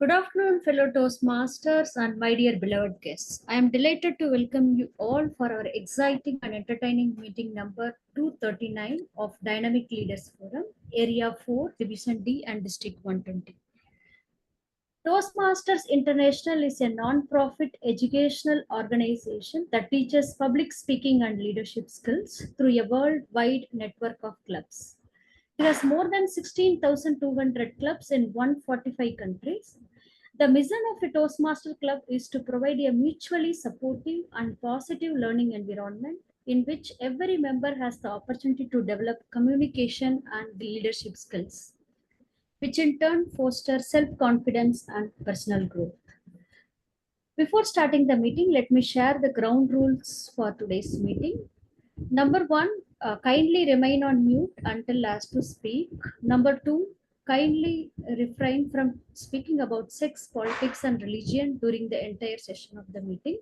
Good afternoon, fellow Toastmasters and my dear beloved guests. I am delighted to welcome you all for our exciting and entertaining meeting number 239 of Dynamic Leaders Forum, Area 4, Division D and District 120. Toastmasters International is a non-profit educational organization that teaches public speaking and leadership skills through a worldwide network of clubs. It has more than 16,200 clubs in 145 countries. The mission of a Toastmaster Club is to provide a mutually supportive and positive learning environment in which every member has the opportunity to develop communication and leadership skills, which in turn foster self-confidence and personal growth. Before starting the meeting, let me share the ground rules for today's meeting. Number one, kindly remain on mute until asked to speak. Number two, kindly refrain from speaking about sex, politics, and religion during the entire session of the meeting.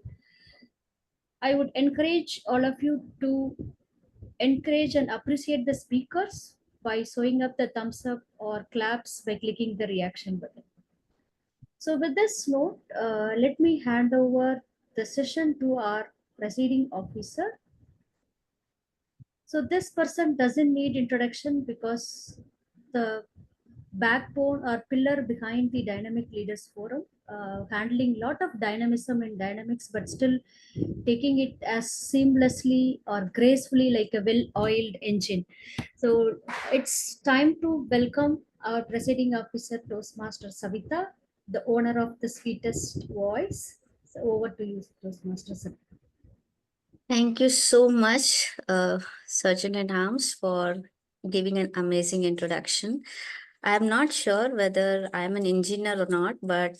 I would encourage all of you to encourage and appreciate the speakers by showing up the thumbs up or claps by clicking the reaction button. So, with this note, let me hand over the session to our presiding officer. So this person doesn't need introduction because the backbone or pillar behind the Dynamic Leaders Forum, handling lot of dynamism and dynamics, but still taking it as seamlessly or gracefully like a well-oiled engine. So it's time to welcome our presiding officer, Toastmaster Savita, the owner of the sweetest voice. So over to you, Toastmaster Savita. Thank you so much, Surgeon at Arms, for giving an amazing introduction. I am not sure whether I am an engineer or not, but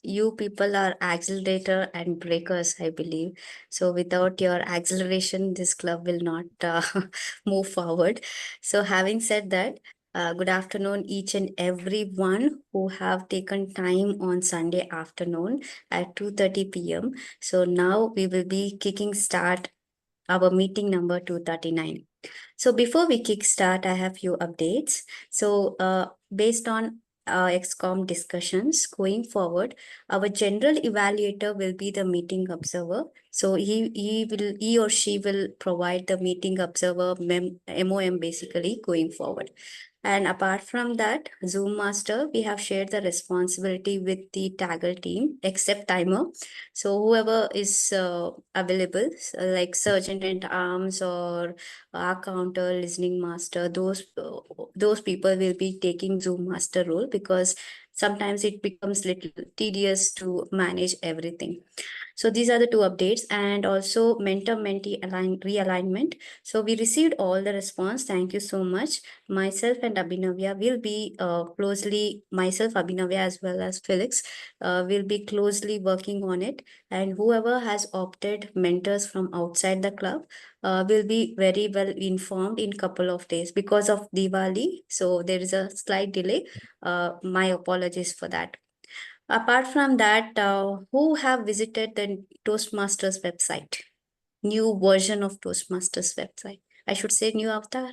you people are accelerator and breakers, I believe. So without your acceleration, this club will not move forward. So having said that, good afternoon, each and every one who have taken time on Sunday afternoon at 2:30 p.m. So now we will be kicking start our meeting number 239. So before we kickstart, I have few updates. So based on XCOM discussions going forward, our general evaluator will be the meeting observer. So he or she will provide the meeting observer MOM basically going forward. And apart from that, Zoom Master, we have shared the responsibility with the Tagger team, except timer. So whoever is available, like Sergeant at Arms or our counter, listening master, those people will be taking Zoom Master role because sometimes it becomes little tedious to manage everything. So these are the two updates, and also mentor-mentee realignment. So we received all the response. Thank you so much. Myself and Abhinavya will be myself, Abhinavya, as well as Felix, will be closely working on it. And whoever has opted mentors from outside the club will be very well informed in couple of days because of Diwali. So there is a slight delay. My apologies for that. Apart from that, who have visited the Toastmasters website? New version of Toastmasters website. I should say new avatar.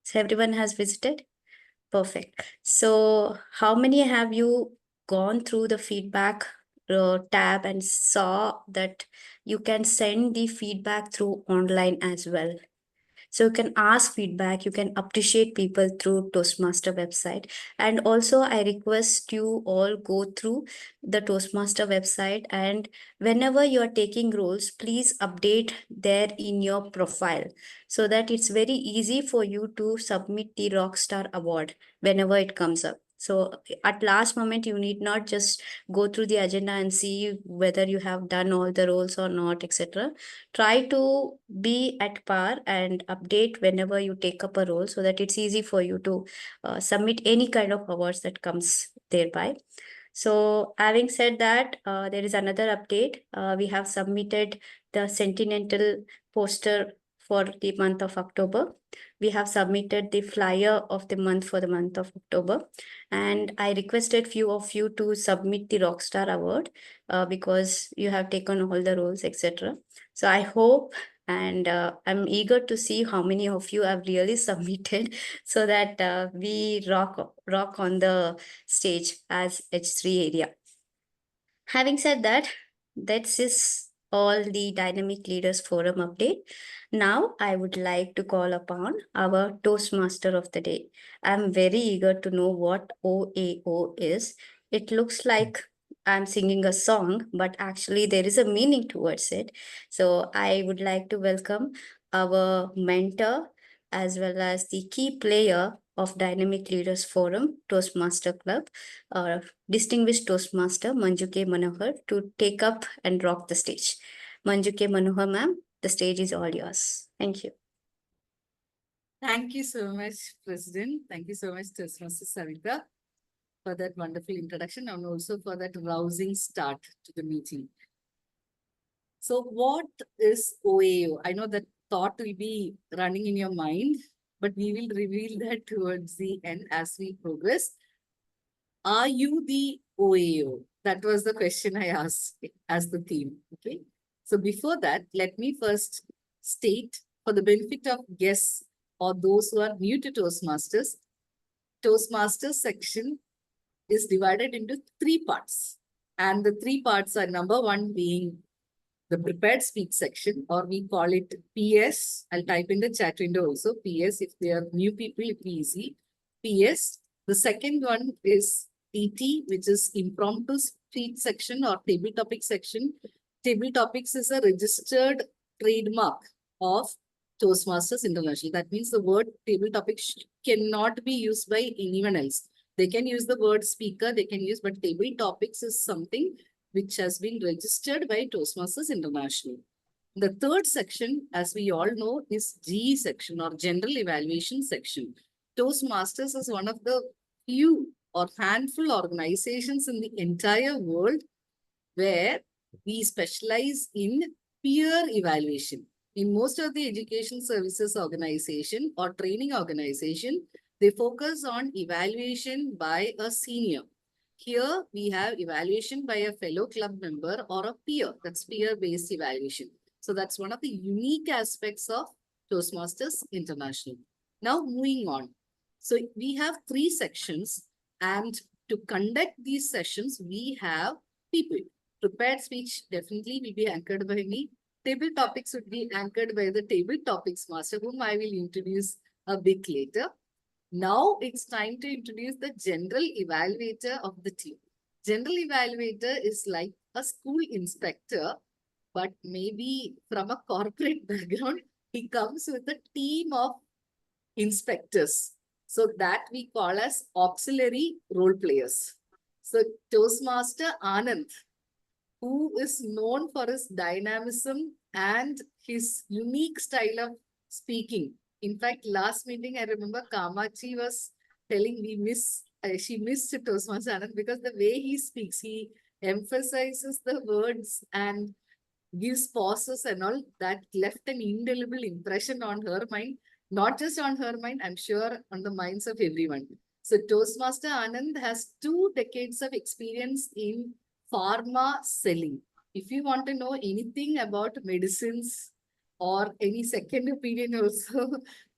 So everyone has visited? Perfect. So how many have you gone through the feedback tab and saw that you can send the feedback through online as well? So you can ask feedback, you can appreciate people through Toastmaster website. And also I request you all go through the Toastmaster website, and whenever you are taking roles, please update there in your profile so that it's very easy for you to submit the Rockstar Award whenever it comes up. So at last moment, you need not just go through the agenda and see whether you have done all the roles or not, etc. Try to be at par and update whenever you take up a role so that it's easy for you to submit any kind of awards that comes thereby. So having said that, there is another update. We have submitted the Sentimental poster for the month of October. We have submitted the flyer of the month for the month of October. And I requested few of you to submit the Rockstar Award because you have taken all the roles, etc. So I hope And I'm eager to see how many of you have really submitted so that we rock on the stage as H3 area. Having said that, that's is all the Dynamic Leaders Forum update. Now I would like to call upon our Toastmaster of the day. I'm very eager to know what OAO is. It looks like I'm singing a song, but actually there is a meaning towards it. So I would like to welcome our mentor as well as the key player of Dynamic Leaders Forum, Toastmaster Club, distinguished Toastmaster Manju K. Manohar to take up and rock the stage. Manju K. Manohar, ma'am, the stage is all yours. Thank you. Thank you so much, President. Thank you so much, Toastmaster Savita, for that wonderful introduction and also for that rousing start to the meeting. So what is OAO? I know that thought will be running in your mind, but we will reveal that towards the end as we progress. Are you the OAO? That was the question I asked as the theme. Okay. So before that, let me first state for the benefit of guests or those who are new to Toastmasters, Toastmasters section is divided into 3 parts. And the 3 parts are number 1 being the prepared speech section, or we call it PS. I'll type in the chat window also, PS. If they are new people, it'll be easy. PS. The second one is TT, which is impromptu speech section or table topic section. Table topics is a registered trademark of Toastmasters International. That means the word table topic cannot be used by anyone else. They can use the word speaker, they can use, but table topics is something which has been registered by Toastmasters International. The third section, as we all know, is GE section or General Evaluation section. Toastmasters is one of the few or handful organizations in the entire world where we specialize in peer evaluation. In most of the education services organization or training organization, they focus on evaluation by a senior. Here we have evaluation by a fellow club member or a peer. That's peer-based evaluation. So that's one of the unique aspects of Toastmasters International. Now moving on. So we have 3 sections, and to conduct these sessions, we have people. Prepared speech definitely will be anchored by me. Table topics would be anchored by the table topics master, whom I will introduce a bit later. Now it's time to introduce the general evaluator of the team. General evaluator is like a school inspector, but maybe from a corporate background, he comes with a team of inspectors. So that we call as auxiliary role players. So Toastmaster Anand, who is known for his dynamism and his unique style of speaking. In fact, last meeting, I remember Kamachi was telling she missed Toastmaster Anand because the way he speaks, he emphasizes the words and gives pauses and all that left an indelible impression on her mind, not just on her mind, I'm sure on the minds of everyone. So Toastmaster Anand has 2 decades of experience in pharma selling. If you want to know anything about medicines or any second opinion also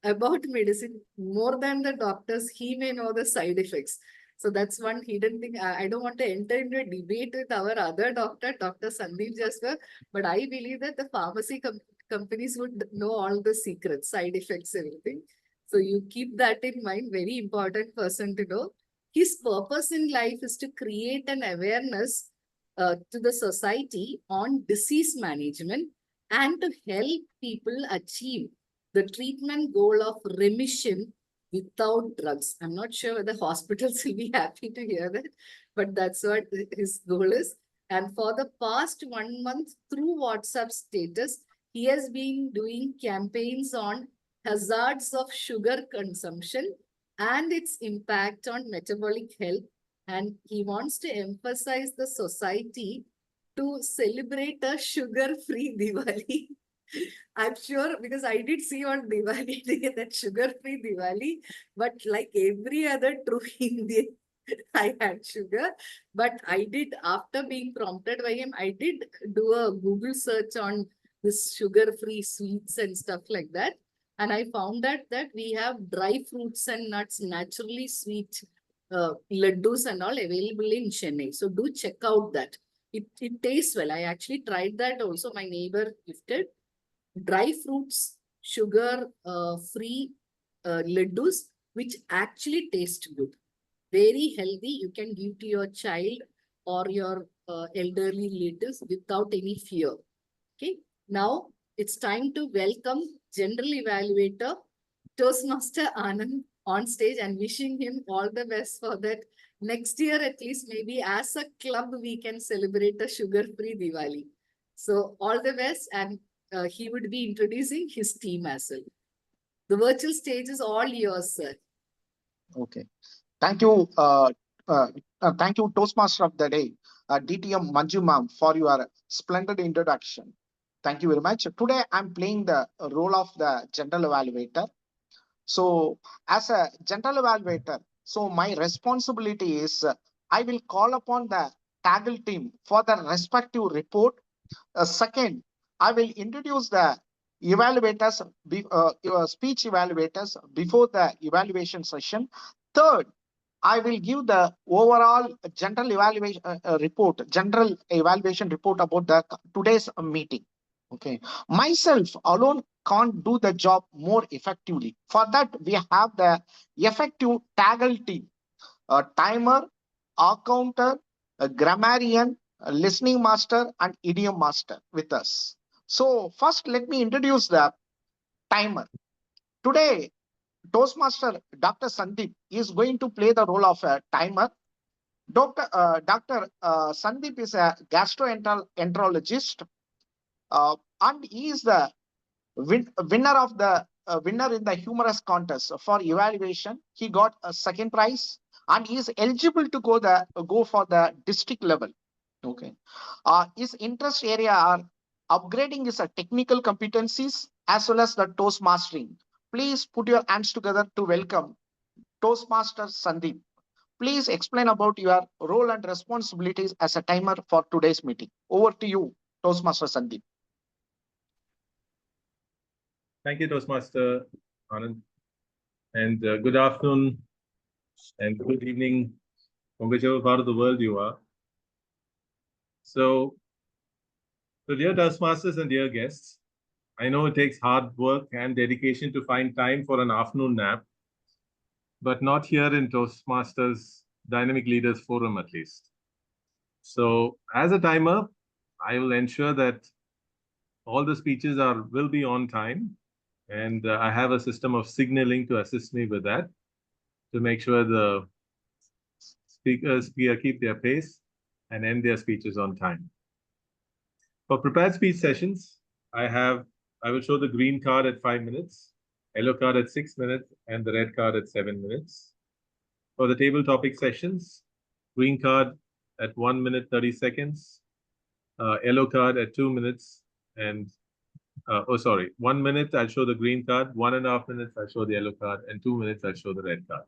about medicine, more than the doctors, he may know the side effects. So that's one hidden thing. I don't want to enter into a debate with our other doctor, Dr. Sandeep Jasper, but I believe that the pharmacy companies would know all the secrets, side effects, everything. So you keep that in mind, very important person to know. His purpose in life is to create an awareness to the society on disease management and to help people achieve the treatment goal of remission without drugs. I'm not sure whether hospitals will be happy to hear that, but that's what his goal is. And for the past 1 month through WhatsApp status, he has been doing campaigns on hazards of sugar consumption and its impact on metabolic health. And he wants to emphasize the society to celebrate a sugar-free Diwali. I'm sure because I did see on Diwali day that sugar-free Diwali, but like every other true Indian, I had sugar. But I did, after being prompted by him, I did do a Google search on this sugar-free sweets and stuff like that. And I found that we have dry fruits and nuts, naturally sweet laddus and all available in Chennai. So do check out that. It tastes well. I actually tried that also. My neighbor gifted dry fruits, sugar free laddus, which actually taste good. Very healthy. You can give to your child or your elderly relatives without any fear. Okay. Now it's time to welcome General Evaluator Toastmaster Anand on stage and wishing him all the best for that. Next year, at least, maybe as a club, we can celebrate a sugar-free Diwali. So all the best, and he would be introducing his team as well. The virtual stage is all yours, sir. Okay. Thank you, Toastmaster of the Day, DTM Manju ma'am, for your splendid introduction. Thank you very much. Today, I'm playing the role of the general evaluator. So, as a general evaluator, so my responsibility is I will call upon the Taggle team for the respective report. Second, I will introduce the evaluators, speech evaluators before the evaluation session. Third, I will give the overall general evaluation report about the today's meeting. Okay, myself alone can't do the job more effectively. For that, we have the effective Taggle team, a timer, a counter, a grammarian, a listening master, and idiom master with us. So first, let me introduce the timer. Today, Toastmaster Dr. Sandeep is going to play the role of a timer. Dr. Sandeep is a gastroenterologist, and he is the winner in the humorous contest for evaluation. He got a second prize, and he is eligible to go for the district level. Okay, his interest area are upgrading his technical competencies as well as the toast mastering. Please put your hands together to welcome Toastmaster Sandeep. Please explain about your role and responsibilities as a timer for today's meeting. Over to you, Toastmaster Sandeep. Thank you, Toastmaster Anand. And good afternoon and good evening from whichever part of the world you are. So, dear Toastmasters and dear guests, I know it takes hard work and dedication to find time for an afternoon nap, but not here in Toastmasters Dynamic Leaders Forum at least. So, as a timer, I will ensure that all the speeches will be on time, and I have a system of signaling to assist me with that, to make sure the speakers keep their pace and end their speeches on time. For prepared speech sessions, I will show the green card at 5 minutes, yellow card at 6 minutes, and the red card at 7 minutes. For the table topic sessions, green card at 1 minute 30 seconds, yellow card at 2 minutes, and 1 minute I'll show the green card, 1.5 minutes I'll show the yellow card, and 2 minutes I'll show the red card.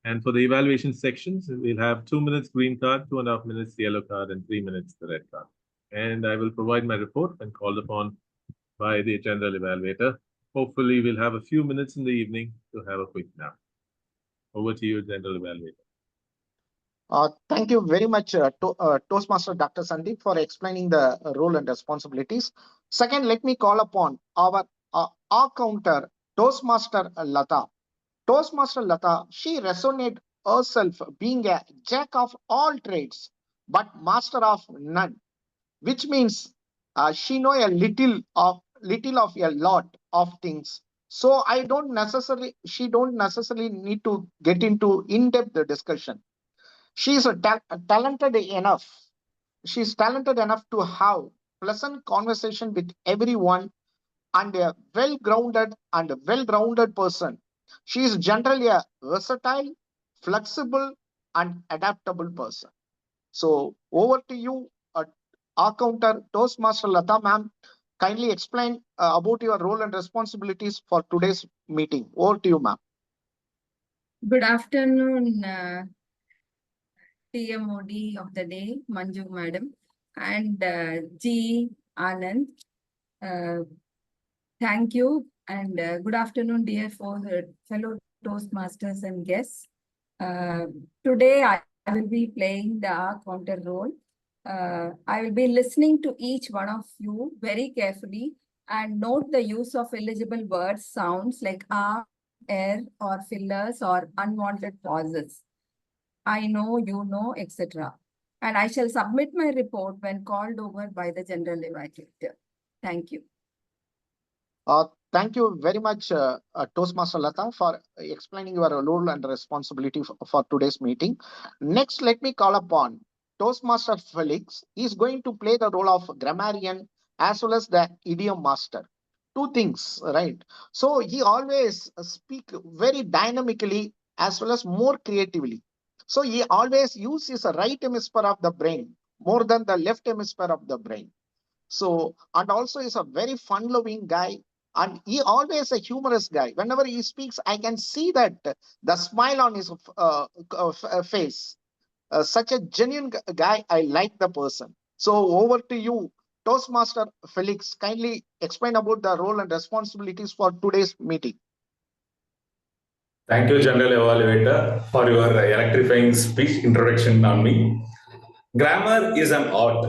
And for the evaluation sections, we'll have 2 minutes green card, 2.5 minutes the yellow card, and 3 minutes the red card. And I will provide my report when called upon by the general evaluator. Hopefully, we'll have a few minutes in the evening to have a quick nap. Over to you, general evaluator. Thank you very much, Toastmaster Dr. Sandeep, for explaining the role and responsibilities. Second, let me call upon our counter, Toastmaster Lata. Toastmaster Lata, she resonated herself being a jack of all trades, but master of none, which means she know a little of a lot of things. So she don't necessarily need to get into in-depth discussion. She's talented enough. She's talented enough to have pleasant conversation with everyone, and a well-rounded person. She is generally a versatile, flexible, and adaptable person. So over to you, our counter Toastmaster Lata ma'am. Kindly explain about your role and responsibilities for today's meeting. Over to you, ma'am. Good afternoon, TMOD of the day, Manju madam, and G. Anand, Thank you and good afternoon, dear fellow Toastmasters and guests. Today I will be playing the counter role. I will be listening to each one of you very carefully and note the use of illegible words, sounds like or fillers or unwanted pauses. I know, you know, etc. And I shall submit my report when called over by the general evaluator. Thank you. Thank you very much, Toastmaster Lata, for explaining your role and responsibility for today's meeting. Next, let me call upon Toastmaster Felix. He is going to play the role of grammarian as well as the idiom master. Two things, right? So he always speak very dynamically as well as more creatively. So he always uses the right hemisphere of the brain more than the left hemisphere of the brain. So, and also is a very fun-loving guy, and he always a humorous guy. Whenever he speaks, I can see that the smile on his face. Such a genuine guy. I like the person. So, over to you, Toastmaster Felix. Kindly explain about the role and responsibilities for today's meeting. Thank you, General Evaluator, for your electrifying speech introduction on me. Grammar is an art.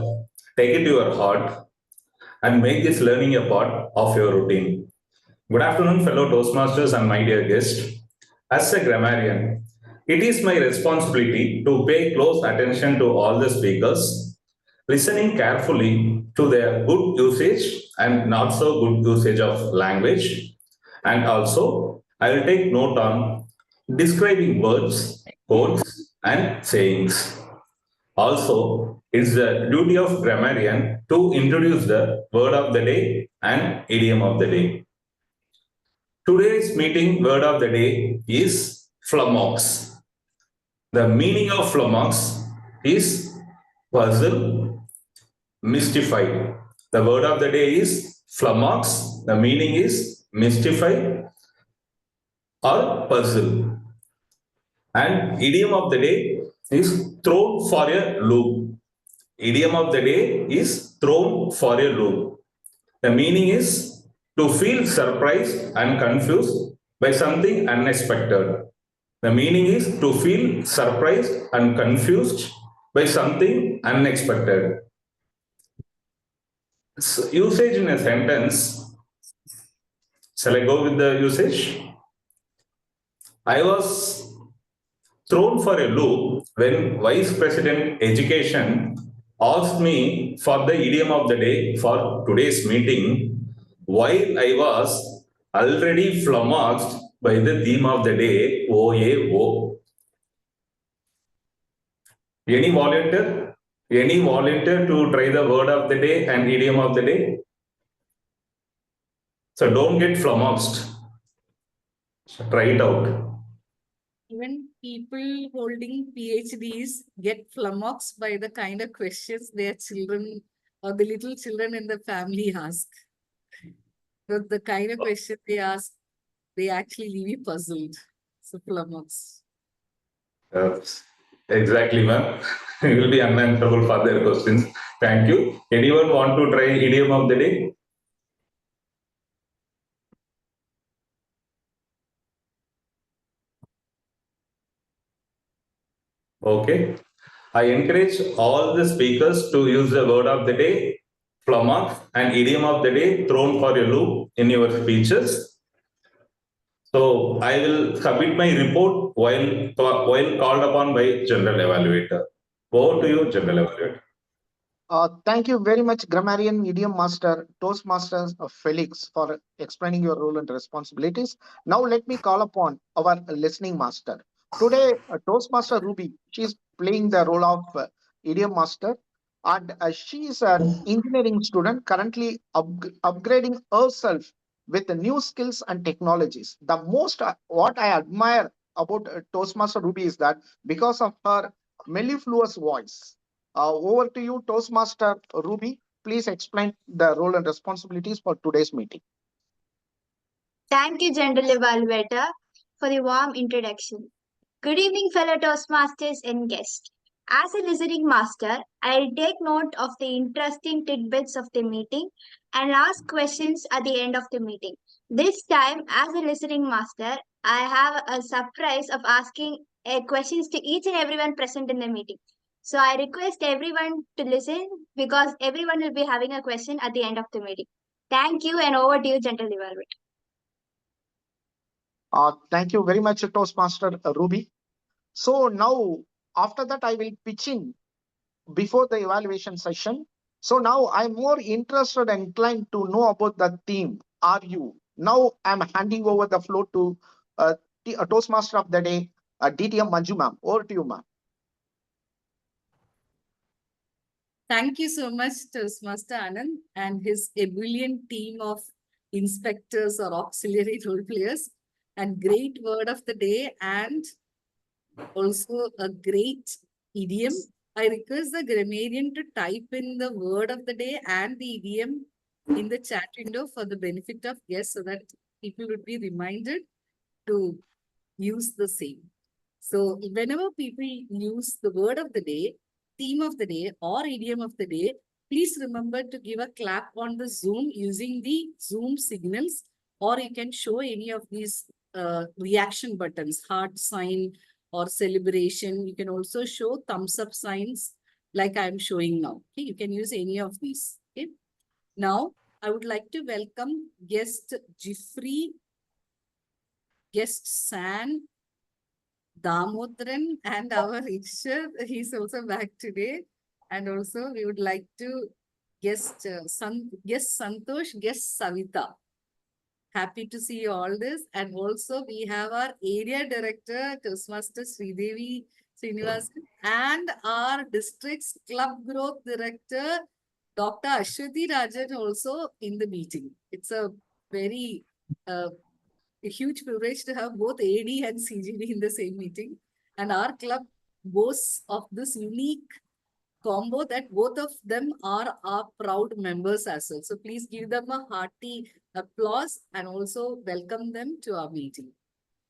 Take it to your heart and make this learning a part of your routine. Good afternoon, fellow Toastmasters and my dear guest. As a grammarian, it is my responsibility to pay close attention to all the speakers, listening carefully to their good usage and not so good usage of language. And also, I will take note on describing words, quotes, and sayings. Also, it's the duty of grammarian to introduce the word of the day and idiom of the day. Today's meeting word of the day is flummox. The meaning of flummox is puzzle, mystified. The word of the day is flummox. The meaning is mystified or puzzle. And idiom of the day is thrown for a loop. Idiom of the day is thrown for a loop. The meaning is to feel surprised and confused by something unexpected. The meaning is to feel surprised and confused by something unexpected. So, usage in a sentence. Shall I go with the usage? I was thrown for a loop when Vice President Education asked me for the idiom of the day for today's meeting, while I was already flummoxed by the theme of the day, OAO. Any volunteer? Any volunteer to try the word of the day and idiom of the day? So don't get flummoxed. Try it out. Even people holding PhDs get flummoxed by the kind of questions their children or the little children in the family ask. The kind of question they ask, they actually leave you puzzled. So flummox. Exactly, ma'am. You will be unanswerable for their questions. Thank you. Anyone want to try idiom of the day? Okay. I encourage all the speakers to use the word of the day, flummox, and idiom of the day thrown for a loop in your speeches. So I will submit my report while called upon by General Evaluator. Over to you, General Evaluator. Thank you very much, grammarian, idiom master, Toastmasters Felix, for explaining your role and responsibilities. Now let me call upon our listening master. Today, Toastmaster Ruby, she is playing the role of idiom master, and she is an engineering student currently upgrading herself with the new skills and technologies. The most what I admire about Toastmaster Ruby is that because of her mellifluous voice. Over to you, Toastmaster Ruby. Please explain the role and responsibilities for today's meeting. Thank you, General Evaluator, for the warm introduction. Good evening, fellow Toastmasters and guests. As a listening master, I'll take note of the interesting tidbits of the meeting and ask questions at the end of the meeting. This time, as a listening master, I have a surprise of asking questions to each and everyone present in the meeting. So I request everyone to listen because everyone will be having a question at the end of the meeting. Thank you and over to you, General Development. Thank you very much, Toastmaster Ruby. So now, after that, I will pitch in before the evaluation session. So now I'm more interested and inclined to know about the theme. Are you? Now I'm handing over the floor to Toastmaster of the day, DTM Manju ma'am. Over to you, ma'am. Thank you so much, Toastmaster Anand and his ebullient team of inspectors or auxiliary role players. And great word of the day and also a great idiom. I request the grammarian to type in the word of the day and the idiom in the chat window for the benefit of guests so that people would be reminded to use the same. So whenever people use the word of the day, theme of the day, or idiom of the day, please remember to give a clap on the Zoom using the Zoom signals, or you can show any of these reaction buttons, heart sign or celebration. You can also show thumbs up signs like I'm showing now. Okay? You can use any of these. Okay? Now, I would like to welcome guest Jeffrey, guest San, Damodran, and our Ishar. He's also back today. And also we would like to guest Santosh, guest Savita. Happy to see all this. And also we have our area director, Toastmasters Sridevi Srinivasan, and our district's club growth director, Dr. Ashwati Rajan, also in the meeting. It's a very a huge privilege to have both AD and CGD in the same meeting. And our club boasts of this unique combo that both of them are our proud members as well. So please give them a hearty applause and also welcome them to our meeting.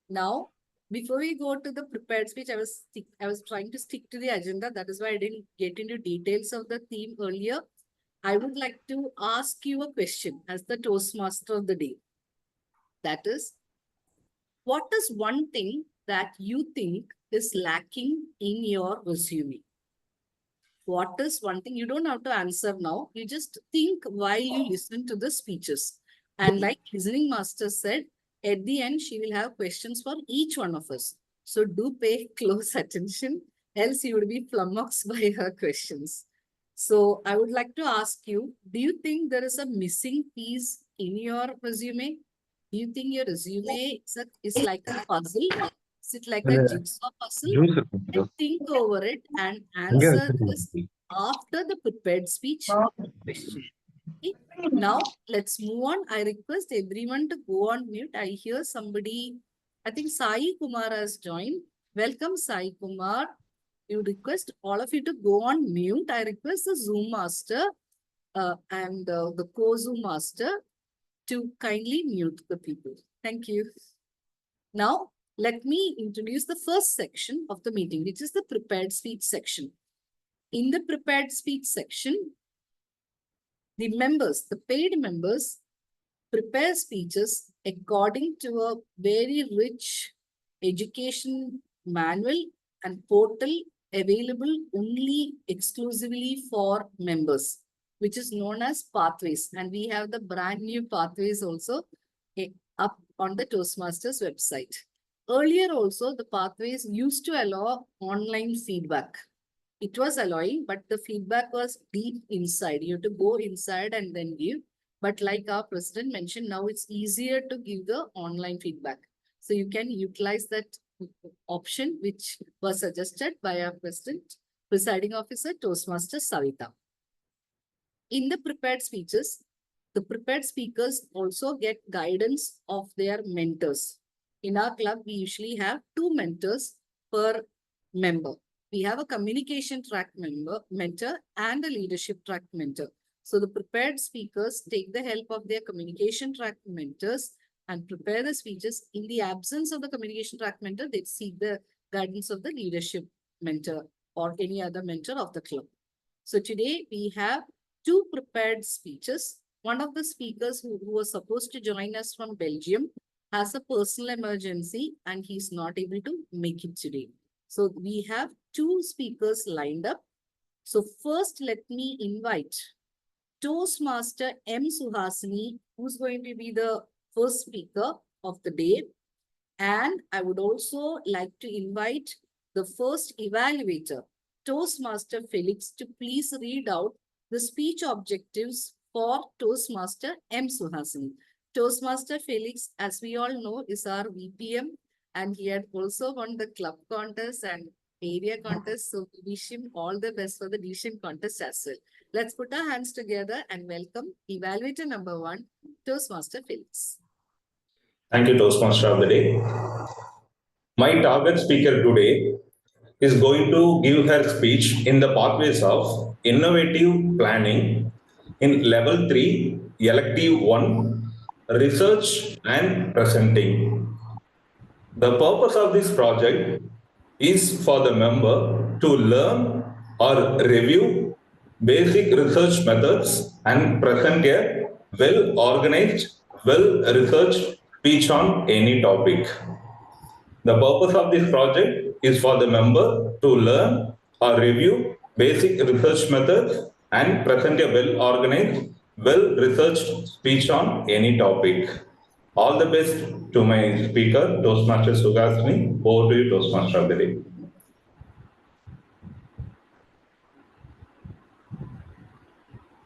Now, before we go to the prepared speech, I was trying to stick to the agenda. That is why I didn't get into details of the theme earlier. I would like to ask you a question as the Toastmaster of the day. That is, what is one thing that you think is lacking in your resume? What is one thing? You don't have to answer now. You just think while you listen to the speeches. And like listening master said, at the end, she will have questions for each one of us. So do pay close attention, else you will be flummoxed by her questions. So I would like to ask you, do you think there is a missing piece in your resume? Do you think your resume is like a puzzle? Is it like a jigsaw puzzle? And think over it and answer this after the prepared speech question. Okay? Now, let's move on. I request everyone to go on mute. I hear somebody, I think Sai Kumar has joined. Welcome, Sai Kumar. You request all of you to go on mute. I request the Zoom master and the co-Zoom master to kindly mute the people. Thank you. Now, let me introduce the first section of the meeting, which is the prepared speech section. In the prepared speech section, the members, the paid members, prepare speeches according to a very rich education manual and portal available only exclusively for members, which is known as Pathways. And we have the brand new Pathways also up on the Toastmasters website. Earlier also, the Pathways used to allow online feedback. It was allowing, but the feedback was deep inside. You have to go inside and then give. But like our president mentioned, now it's easier to give the online feedback. So you can utilize that option, which was suggested by our presiding officer, Toastmaster Savita. In the prepared speeches, the prepared speakers also get guidance of their mentors. In our club, we usually have 2 mentors per member. We have a communication track mentor and a leadership track mentor. So the prepared speakers take the help of their communication track mentors and prepare the speeches. In the absence of the communication track mentor, they seek the guidance of the leadership mentor or any other mentor of the club. So today we have two prepared speeches. One of the speakers who was supposed to join us from Belgium has a personal emergency and he's not able to make it today. So we have two speakers lined up. So first, let me invite Toastmaster M. Suhasini, who's going to be the first speaker of the day. And I would also like to invite the first evaluator, Toastmaster Felix, to please read out the speech objectives for Toastmaster M. Suhasini. Toastmaster Felix, as we all know, is our VPM, and he had also won the club contest and area contest. So we wish him all the best for the division contest as well. Let's put our hands together and welcome evaluator number 1, Toastmaster Felix. Thank you, Toastmaster of the day. My target speaker today is going to give her speech in the pathways of innovative planning in level 3, elective 1, research and presenting. The purpose of this project is for the member to learn or review basic research methods and present a well-organized, well-researched speech on any topic. The purpose of this project is for the member to learn or review basic research methods and present a well-organized, well-researched speech on any topic. All the best to my speaker, Toastmaster Suhasini. Over to you, Toastmaster of the day.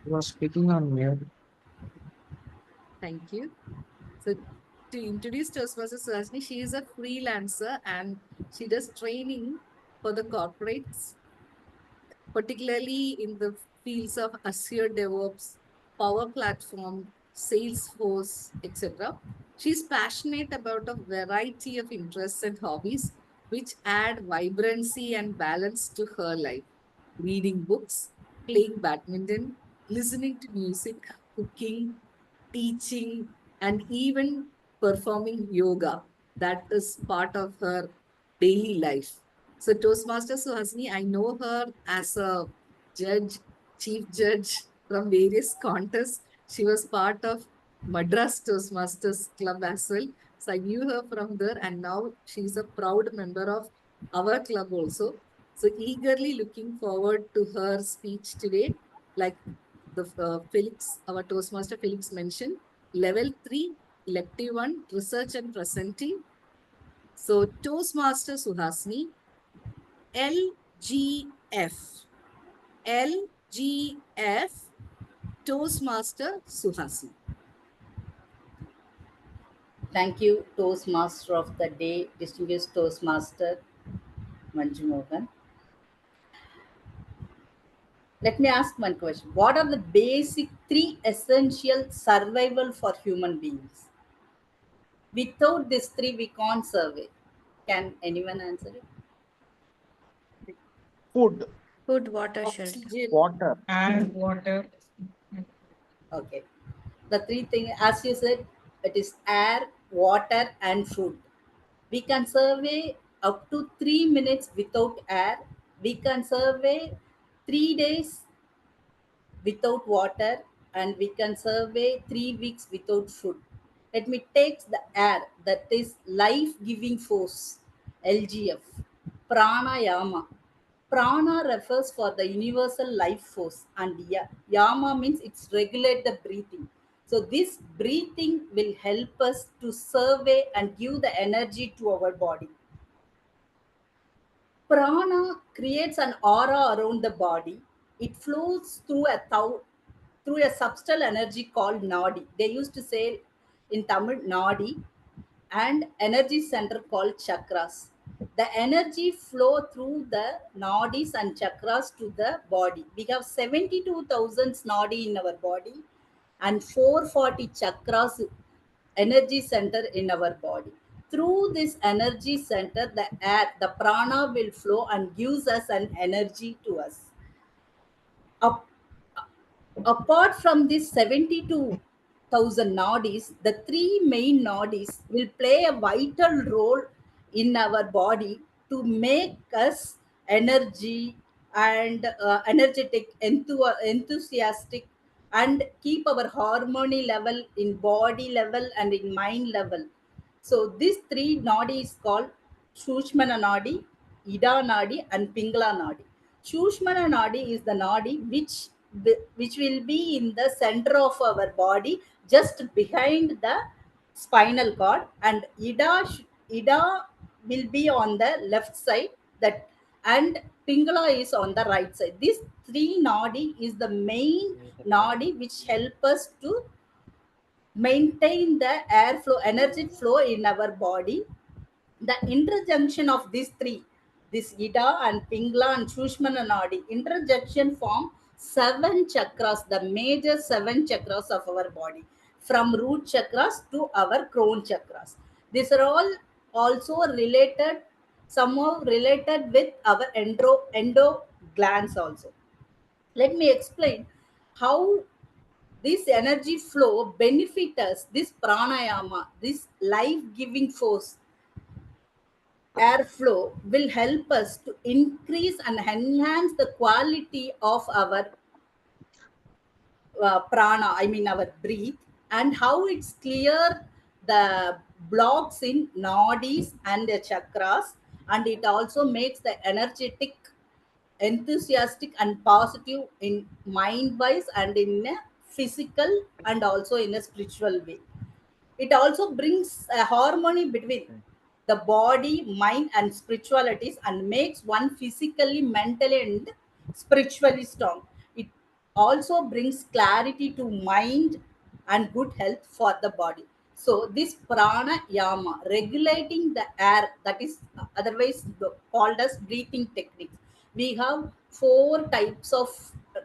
You are speaking on mute. Thank you. So to introduce Toastmaster Suhasini, she is a freelancer and she does training for the corporates, particularly in the fields of Azure DevOps, Power Platform, Salesforce, etc. She's passionate about a variety of interests and hobbies which add vibrancy and balance to her life. Reading books, playing badminton, listening to music, cooking, teaching, and even performing yoga. That is part of her daily life. So Toastmaster Suhasini, I know her as a judge, chief judge from various contests. She was part of Madras Toastmasters Club as well. So I knew her from there and now she's a proud member of our club also. So eagerly looking forward to her speech today. Like the Felix, our Toastmaster Felix mentioned, level 3, elective 1, research and presenting. So Toastmaster Suhasini, LGF, LGF, Toastmaster Suhasini. Thank you, Toastmaster of the Day, distinguished Toastmaster Manju Mohan. Let me ask one question. What are the basic 3 essential survival for human beings? Without these 3, we can't survive. Can anyone answer it? Food, Food, water, shelter. Oxygen, water. And water. Okay. The 3 things, as you said, it is air, water, and food. We can survey up to 3 minutes without air. We can survey 3 days without water, and we can survey 3 weeks without food. Let me take the air, that is life-giving force, LGF, pranayama. Prana refers for the universal life force and yama means it's regulate the breathing. So this breathing will help us to survey and give the energy to our body. Prana creates an aura around the body. It flows through a subtle energy called nadi. They used to say in Tamil nadi, and energy center called chakras. The energy flow through the nadis and chakras to the body. We have 72,000 nadi in our body and 440 chakras energy center in our body. Through this energy center, the air, the prana will flow and gives us an energy to us. Apart from this 72,000 nadis, the 3 main nadis will play a vital role in our body to make us energy, and energetic, enthusiastic, and keep our harmony level in body level and in mind level. So these three nadi is called Shushmana Nadi, Ida Nadi, and Pingala Nadi. Shushmana Nadi is the nadi which will be in the center of our body, just behind the spinal cord, and Ida will be on the left side, that, and Pingala is on the right side. These three nadi is the main nadi which help us to maintain the airflow, energy flow in our body. The interjunction of these three, this Ida and Pingala and Shushmana Nadi, interjunction form 7 chakras, the major 7 chakras of our body, from root chakras to our crown chakras. These are all also related, somehow related with our endo glands also. Let me explain how this energy flow benefit us. This pranayama, this life-giving force, airflow, will help us to increase and enhance the quality of our prana, I mean our breath, and how it's clear the blocks in nadis and the chakras, and it also makes the energetic, enthusiastic, and positive in mind wise and in a physical and also in a spiritual way. It also brings a harmony between the body, mind, and spiritualities, and makes one physically, mentally, and spiritually strong. It also brings clarity to mind and good health for the body. So this pranayama, regulating the air, that is otherwise called as breathing techniques. We have 4 types of,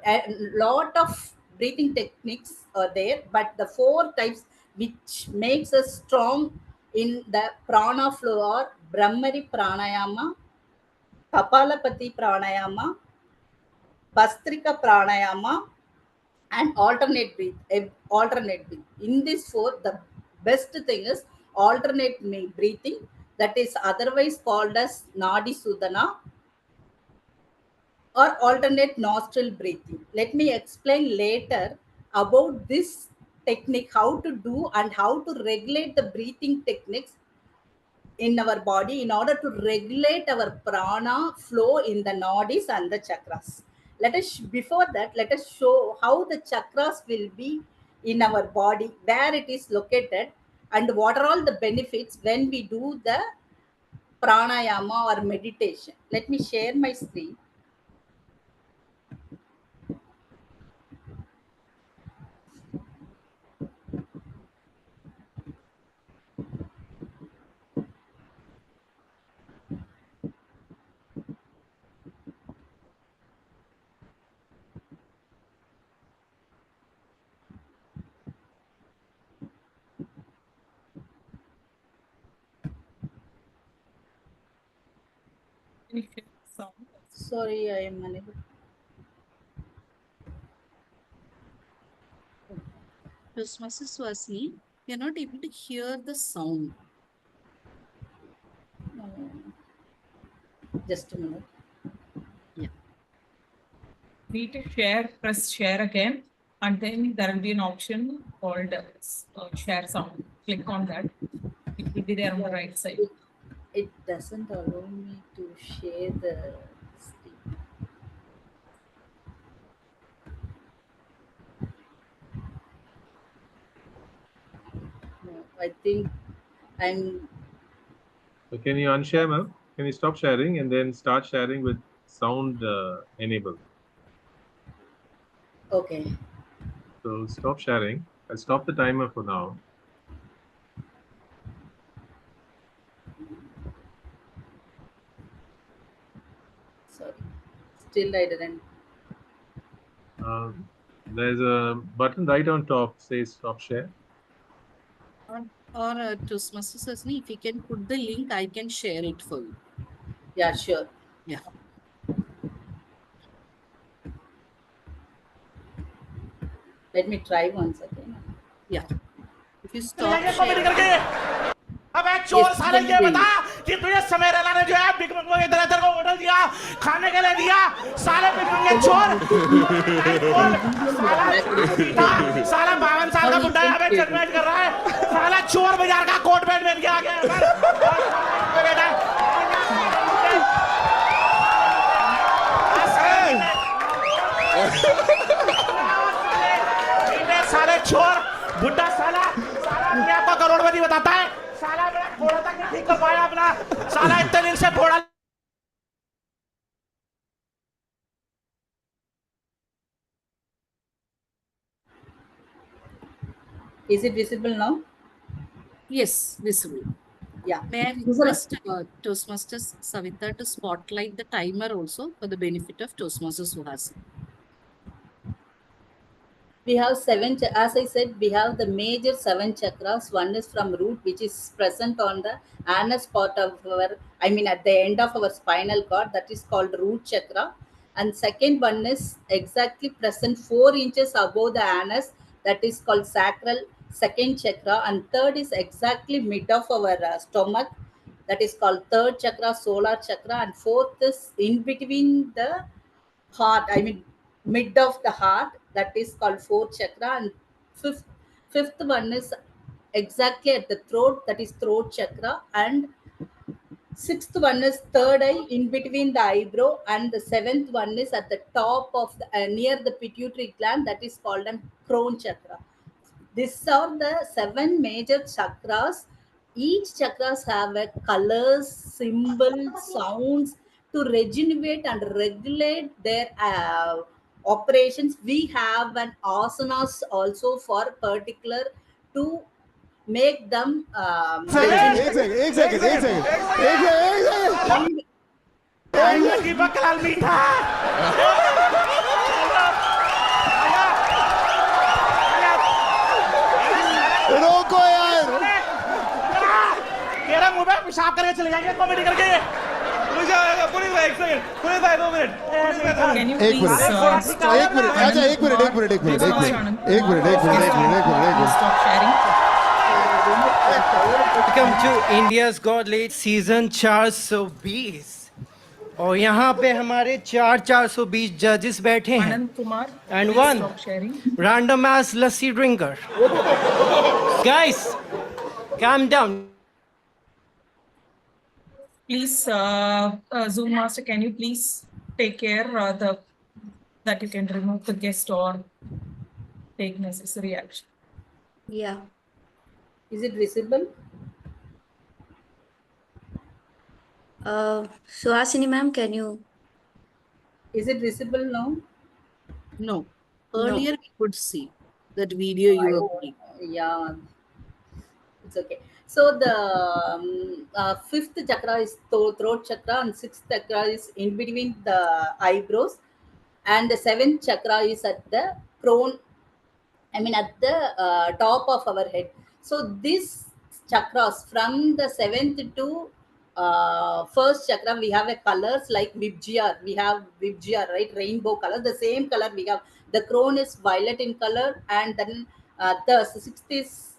a lot of breathing techniques are there, but the 4 types which makes us strong in the prana flow are Brahmari pranayama, Kapalapati pranayama, Bastrika pranayama, and alternate breath. In this 4, the best thing is alternate breathing, that is otherwise called as Nadi Sudana, or alternate nostril breathing. Let me explain later about this technique, how to do and how to regulate the breathing techniques in our body in order to regulate our prana flow in the nadis and the chakras. Before that, let us show how the chakras will be in our body, where it is located, and what are all the benefits when we do the pranayama or meditation. Let me share my screen. Sorry, I am unable. Toastmasters Swasni, we are not able to hear the sound. Just a minute. Need to share, press share again, and then there will be an option called share sound. Click on that. It will be there on the right side. It doesn't allow me to share the screen. No, I think I'm. So can you unshare, ma'am? Can you stop sharing and then start sharing with sound enabled? Okay. So stop sharing. I'll stop the timer for now. Sorry. Still I didn't. There's a button right on top says stop share. Or Toastmasters Swasni, if you can put the link, I can share it for you. Yeah, sure. Yeah. Let me try once again. Yeah. If you stop sharing. अबे चोर साले ये बता कि तुझे समेरा ने जो है बिग बंग को इधर इधर को होटल दिया खाने के लिए दिया साले पिटूंगे चोर साला 52 साल का बुड्ढा यहाँ पे चटमेट कर रहा है साला चोर बाजार का कोट पैंट पहन के आ गया बेटा साले चोर बुड्ढा साला अपने आप को करोड़पति बताता है साला मेरा फोड़ा तक नहीं ठीक कर पाया अपना साला इतने दिन से फोड़ा Is it visible now? Yes, visible. Yeah. May I request Toastmasters Savita to spotlight the timer also for the benefit of Toastmasters who has. We have as I said, we have the major 7 chakras. One is from root, which is present on the anus part of our, at the end of our spinal cord, that is called root chakra. And second one is exactly present 4 inches above the anus, that is called sacral second chakra. And third is exactly mid of our stomach, that is called third chakra, solar chakra. And fourth is in between the heart, mid of the heart, that is called fourth chakra. And fifth one is exactly at the throat, that is throat chakra. And sixth one is third eye in between the eyebrow. And the seventh one is at the top of the near the pituitary gland, that is called a crown chakra. These are the 7 major chakras. Each chakras have a colors, symbols, sounds to regenerate and regulate their operations. We have an asanas also for particular to make them रोको यार तेरा मुंह पे पेशाब करके चले जाएंगे comedy करके पुलिस आएगा पुलिस आएगा 1 सेकंड पुलिस आए 2 minute Can you please stop sharing? Welcome to India's Got Late season 420 और यहाँ पे हमारे 420 जजेस बैठे हैं Anand Kumar, and please one stop sharing. random ass lassi drinker. Guys, calm down. Please, Zoom master, can you please take care that you can remove the guest or take necessary action. Yeah. Is it visible? Suhasini ma'am, can you? Is it visible now? No. Earlier we could see that video you were playing. Yeah, it's okay. So the fifth chakra is throat chakra, and sixth chakra is in between the eyebrows, and the seventh chakra is at the crown. At the top of our head. So these chakras from the seventh to first chakra, we have a colors like Vibgya. We have Vibgya, right? Rainbow color. The same color we have. The crown is violet in color, and then the sixth is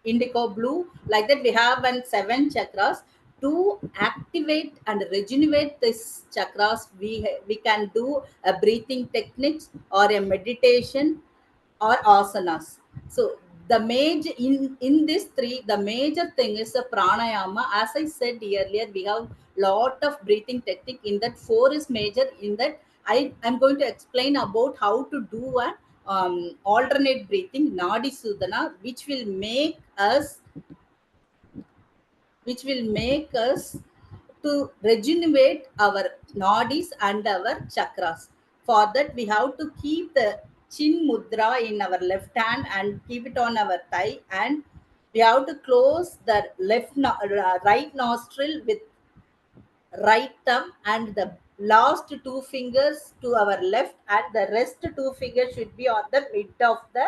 indigo blue. Like that, we have 7 chakras. To activate and regenerate these chakras, we can do a breathing techniques or a meditation or asanas. So the major in these 3, the major thing is the pranayama. As I said earlier, we have lot of breathing technique. In that 4 is major. In that I am going to explain about how to do an alternate breathing, Nadi Sudhana, which will make us to regenerate our nadis and our chakras. For that, we have to keep the chin mudra in our left hand and keep it on our thigh, and we have to close the right nostril with right thumb, and the last 2 fingers to our left, and the rest 2 fingers should be on the mid of the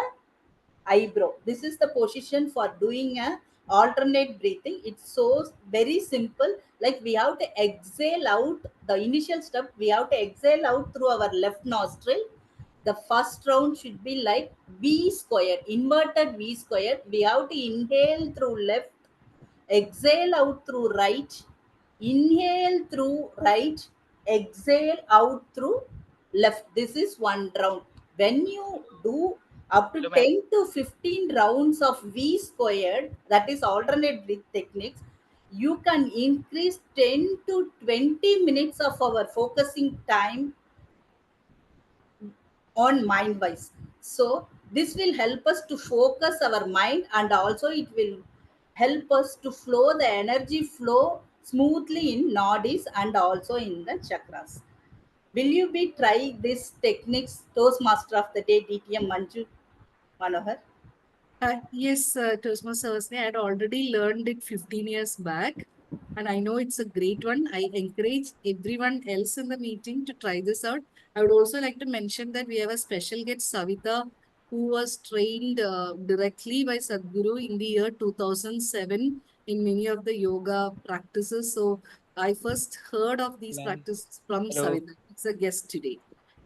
eyebrow. This is the position for doing a alternate breathing. It's so very simple. Like we have to exhale out. The initial step, we have to exhale out through our left nostril. The first round should be like V square, inverted V square. We have to inhale through left, exhale out through right, inhale through right, exhale out through left. This is one round. When you do up to Hello, ma'am. 10 to 15 rounds of V squared, that is alternate breath techniques, you can increase 10 to 20 minutes of our focusing time on mind wise. So this will help us to focus our mind, and also it will help us to flow the energy flow smoothly in nadis and also in the chakras. Will you be trying these techniques, Toastmaster of the Day, DTM Manju Manohar? Yes, Toastmasters, I had already learned it 15 years back, and I know it's a great one. I encourage everyone else in the meeting to try this out. I would also like to mention that we have a special guest, Savita, who was trained directly by Sadhguru in the year 2007 in many of the yoga practices. So I first heard of these Ma'am. practices from Hello. Savita. It's a guest today.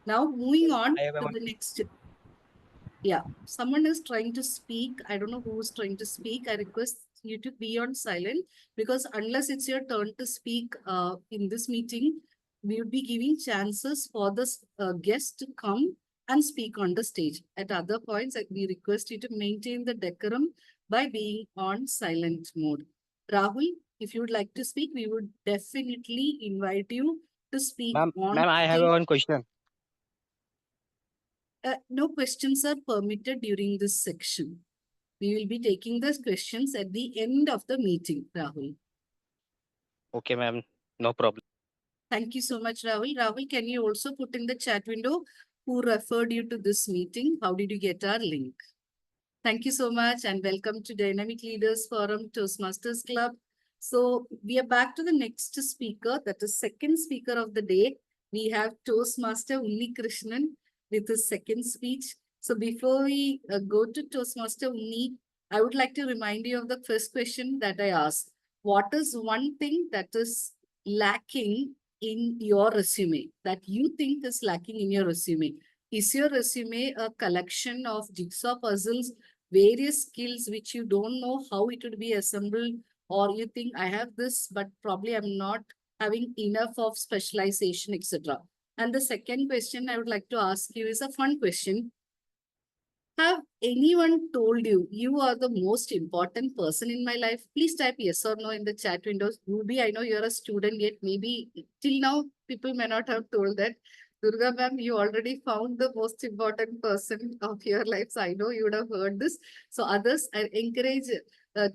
Now, moving on I have to one. the next. Yeah, someone is trying to speak. I don't know who is trying to speak. I request you to be on silent, because unless it's your turn to speak in this meeting, we would be giving chances for the guest to come and speak on the stage. At other points, we request you to maintain the decorum by being on silent mode. Rahul, if you would like to speak, we would definitely invite you to speak on I have stage. one question. No questions are permitted during this section. We will be taking those questions at the end of the meeting, Rahul. Okay, ma'am. No problem. Thank you so much, Rahul. Rahul, can you also put in the chat window who referred you to this meeting? How did you get our link? Thank you so much, and welcome to Dynamic Leaders Forum Toastmasters Club. So we are back to the next speaker, that is second speaker of the day. We have Toastmaster Unni Krishnan with his second speech. So before we go to Toastmaster Unni, I would like to remind you of the first question that I asked. What is one thing that is lacking in your resume, that you think is lacking in your resume? Is your resume a collection of jigsaw puzzles, various skills which you don't know how it would be assembled, or you think I have this, but probably I'm not having enough of specialization, etc. And the second question I would like to ask you is a fun question. Have anyone told you you are the most important person in my life? Please type yes or no in the chat windows. Ruby, I know you're a student yet. Maybe till now people may not have told that. Durga ma'am, you already found the most important person of your life. So I know you would have heard this. So others, I encourage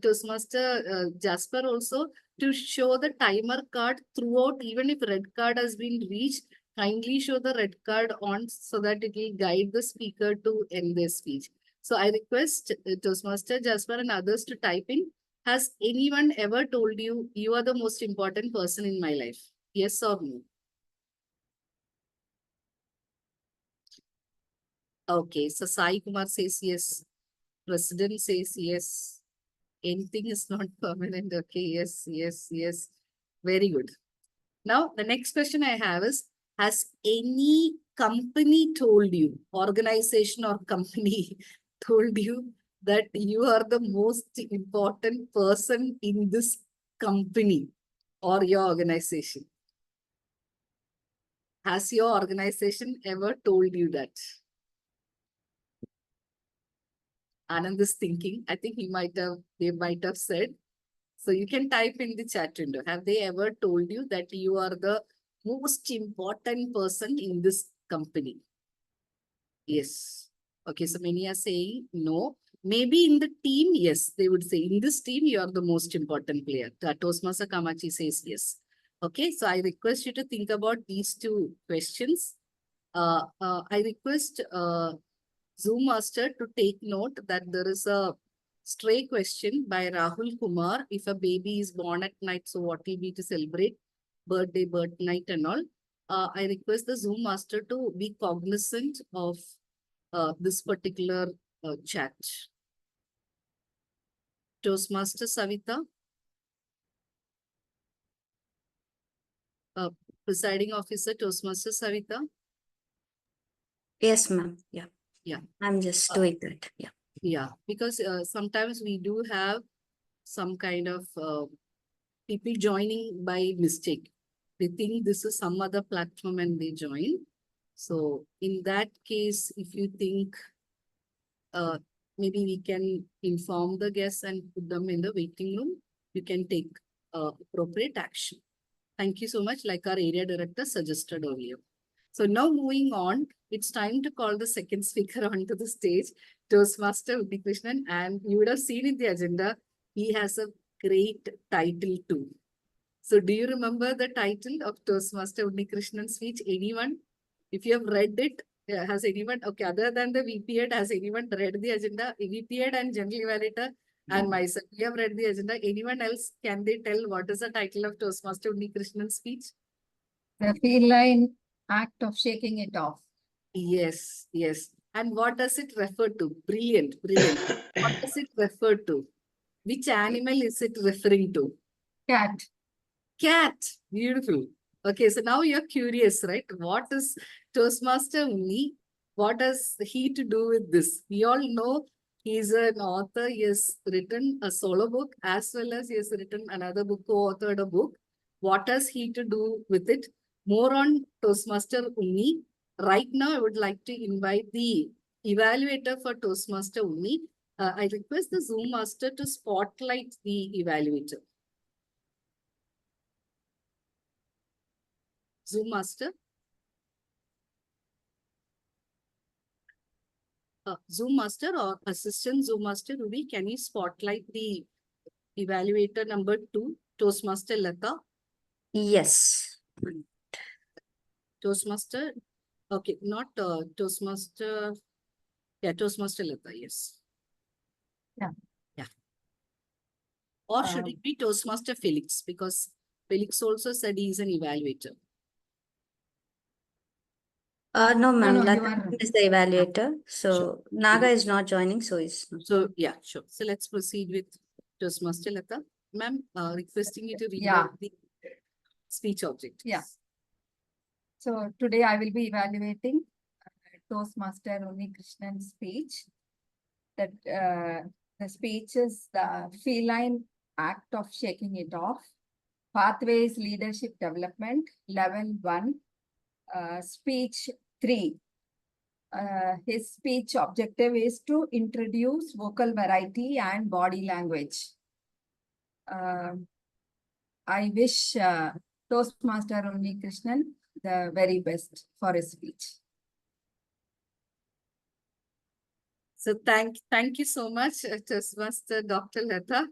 Toastmaster Jasper also to show the timer card throughout, even if red card has been reached. Kindly show the red card on so that it will guide the speaker to end their speech. So I request Toastmaster Jasper and others to type in, has anyone ever told you, you are the most important person in my life? Yes or no? Okay, so Sai Kumar says yes. President says yes. Anything is not permanent. Okay, yes, yes, yes. Very good. Now, the next question I have is, has any company told you, organization or company told you that you are the most important person in this company or your organization? Has your organization ever told you that? Anand is thinking. I think they might have said. So you can type in the chat window. Have they ever told you that you are the most important person in this company? Yes. Okay, so many are saying no. Maybe in the team, yes, they would say in this team, you are the most important player. Toastmaster Kamachi says yes. Okay, so I request you to think about these two questions. I request Zoom Master to take note that there is a stray question by Rahul Kumar. If a baby is born at night, so what will be to celebrate? Birthday, birth night and all. I request the Zoom Master to be cognizant of this particular chat. Toastmaster Savita. Presiding Officer, Toastmaster Savita. Yes, ma'am. Yeah. Yeah. I'm just doing that. Yeah. Yeah, because sometimes we do have some kind of people joining by mistake. they think this is some other platform and they join. So in that case, if you think maybe we can inform the guests and put them in the waiting room, you can take appropriate action. Thank you so much, like our area director suggested earlier. So now moving on, it's time to call the second speaker onto the stage, Toastmaster Krishnan, and you would have seen in the agenda, he has a great title too. So do you remember the title of Toastmaster Krishnan's speech? Anyone? If you have read it, has anyone, okay, other than the VP Ed, has anyone read the agenda? VP Ed and General Evaluator and myself, we have read the agenda. Anyone else, can they tell what is the title of Toastmaster Krishnan's speech? The feline act of shaking it off. Yes, yes. And what does it refer to? Brilliant, brilliant. What does it refer to? Which animal is it referring to? Cat. Cat. Beautiful. Okay, so now you're curious, right? What is Toastmaster Uni? What does he to do with this? We all know he's an author. He has written a solo book as well as he has written another book, co-authored a book. What has he to do with it? More on Toastmaster Uni. Right now, I would like to invite the evaluator for Toastmaster Uni. I request the Zoom master to spotlight the evaluator. Zoom master. Zoom master or assistant Zoom master, Ruby, can you spotlight the evaluator number 2, Toastmaster Lata? Yes. Toastmaster, okay, not Toastmaster, yeah, Toastmaster Lata, yes. Yeah. Yeah. Or should it be Toastmaster Felix? Because Felix also said he's an evaluator. No, ma'am. no, you Lata are- is the evaluator. So Sure. Naga is not joining, so is So, yeah, sure. So let's proceed with Toastmaster Lata. Ma'am, requesting you to read Yeah. out the speech object. Yeah. So today I will be evaluating Toastmaster Uni Krishnan's speech. That the speech is the feline act of shaking it off. Pathways Leadership Development, Level 1, Speech 3. His speech objective is to introduce vocal variety and body language. I wish Toastmaster Uni Krishnan the very best for his speech. So thank you so much, Toastmaster Dr. Lata.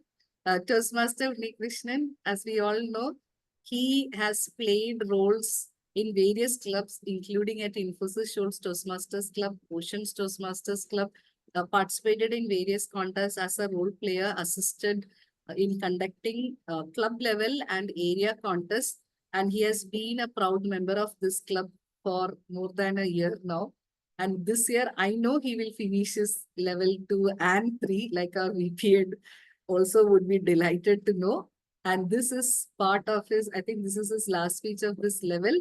Toastmaster Krishnan, as we all know, he has played roles in various clubs, including at Infosys Shoals Toastmasters Club, Oceans Toastmasters Club, participated in various contests as a role player, assisted in conducting club level and area contests. And he has been a proud member of this club for more than a year now. And this year, I know he will finish his level 2 and 3, like our VP also would be delighted to know. And this is part of his, I think this is his last speech of this level.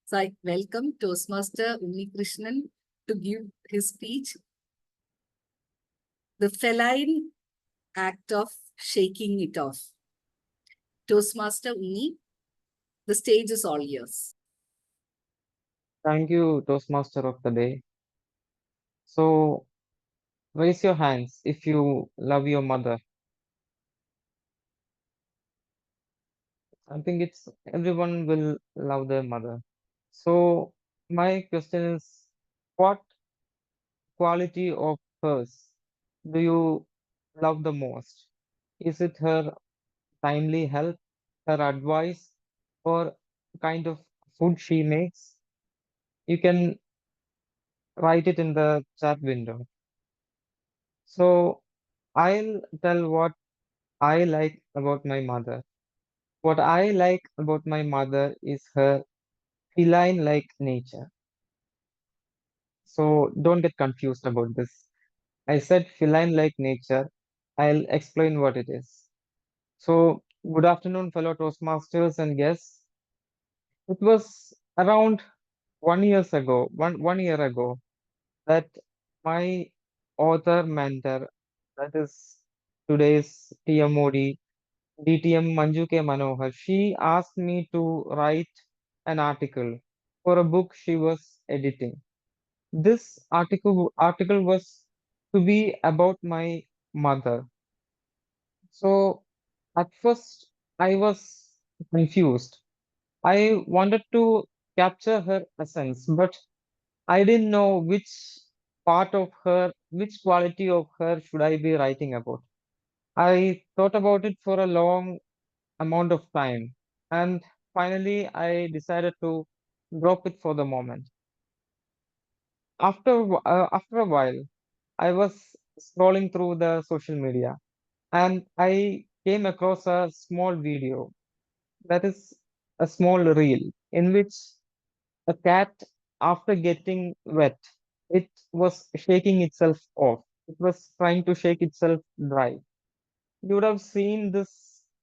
So I welcome Toastmaster Uni Krishnan to give his speech. The feline act of shaking it off. Toastmaster Uni, the stage is all yours. Thank you, Toastmaster of the day. So, raise your hands if you love your mother. I think it's everyone will love their mother. So, my question is, what quality of hers do you love the most? Is it her timely help, her advice, or kind of food she makes? You can write it in the chat window. So, I'll tell what I like about my mother. What I like about my mother is her feline-like nature. So don't get confused about this. I said feline-like nature. I'll explain what it is. So good afternoon, fellow Toastmasters and guests. It was around 1 year ago, that my author mentor, that is today's TMOD, DTM Manju K. Manohar, she asked me to write an article for a book she was editing. This article was to be about my mother. So at first I was confused. I wanted to capture her essence, but I didn't know which quality of her should I be writing about. I thought about it for a long amount of time, and finally I decided to drop it for the moment. After a while, I was scrolling through the social media, and I came across a small video, that is a small reel, in which a cat, after getting wet, it was shaking itself off. It was trying to shake itself dry. You would have seen this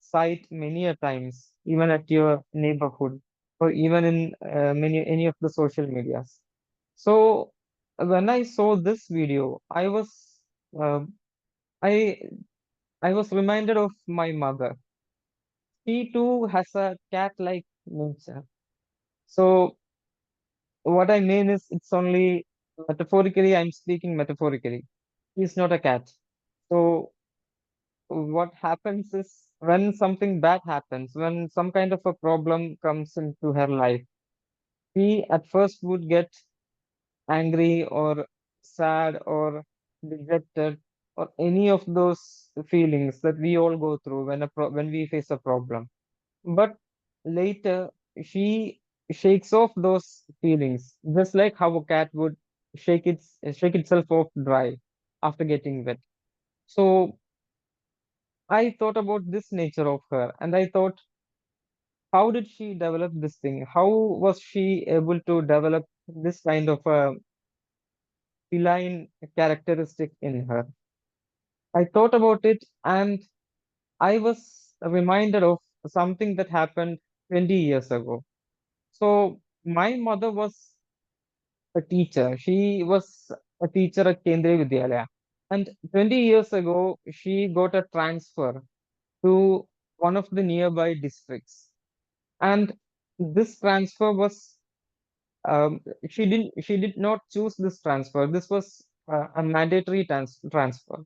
sight many a times, even at your neighborhood, or even in any of the social medias. So when I saw this video, uh, I I was reminded of my mother. She too has a cat-like nature. So what I mean is, it's only metaphorically. I'm speaking metaphorically. She's not a cat. So what happens is, when something bad happens, when some kind of a problem comes into her life, she at first would get angry or sad or dejected, or any of those feelings that we all go through when we face a problem. But later she shakes off those feelings, just like how a cat would shake itself off dry after getting wet. So I thought about this nature of her, and I thought, how did she develop this thing? How was she able to develop this kind of a feline characteristic in her? I thought about it, and I was reminded of something that happened 20 years ago. So my mother was a teacher. She was a teacher at Kendriya Vidyalaya. And 20 years ago, she got a transfer to one of the nearby districts. And this transfer was, she did not choose this transfer. This was a mandatory transfer.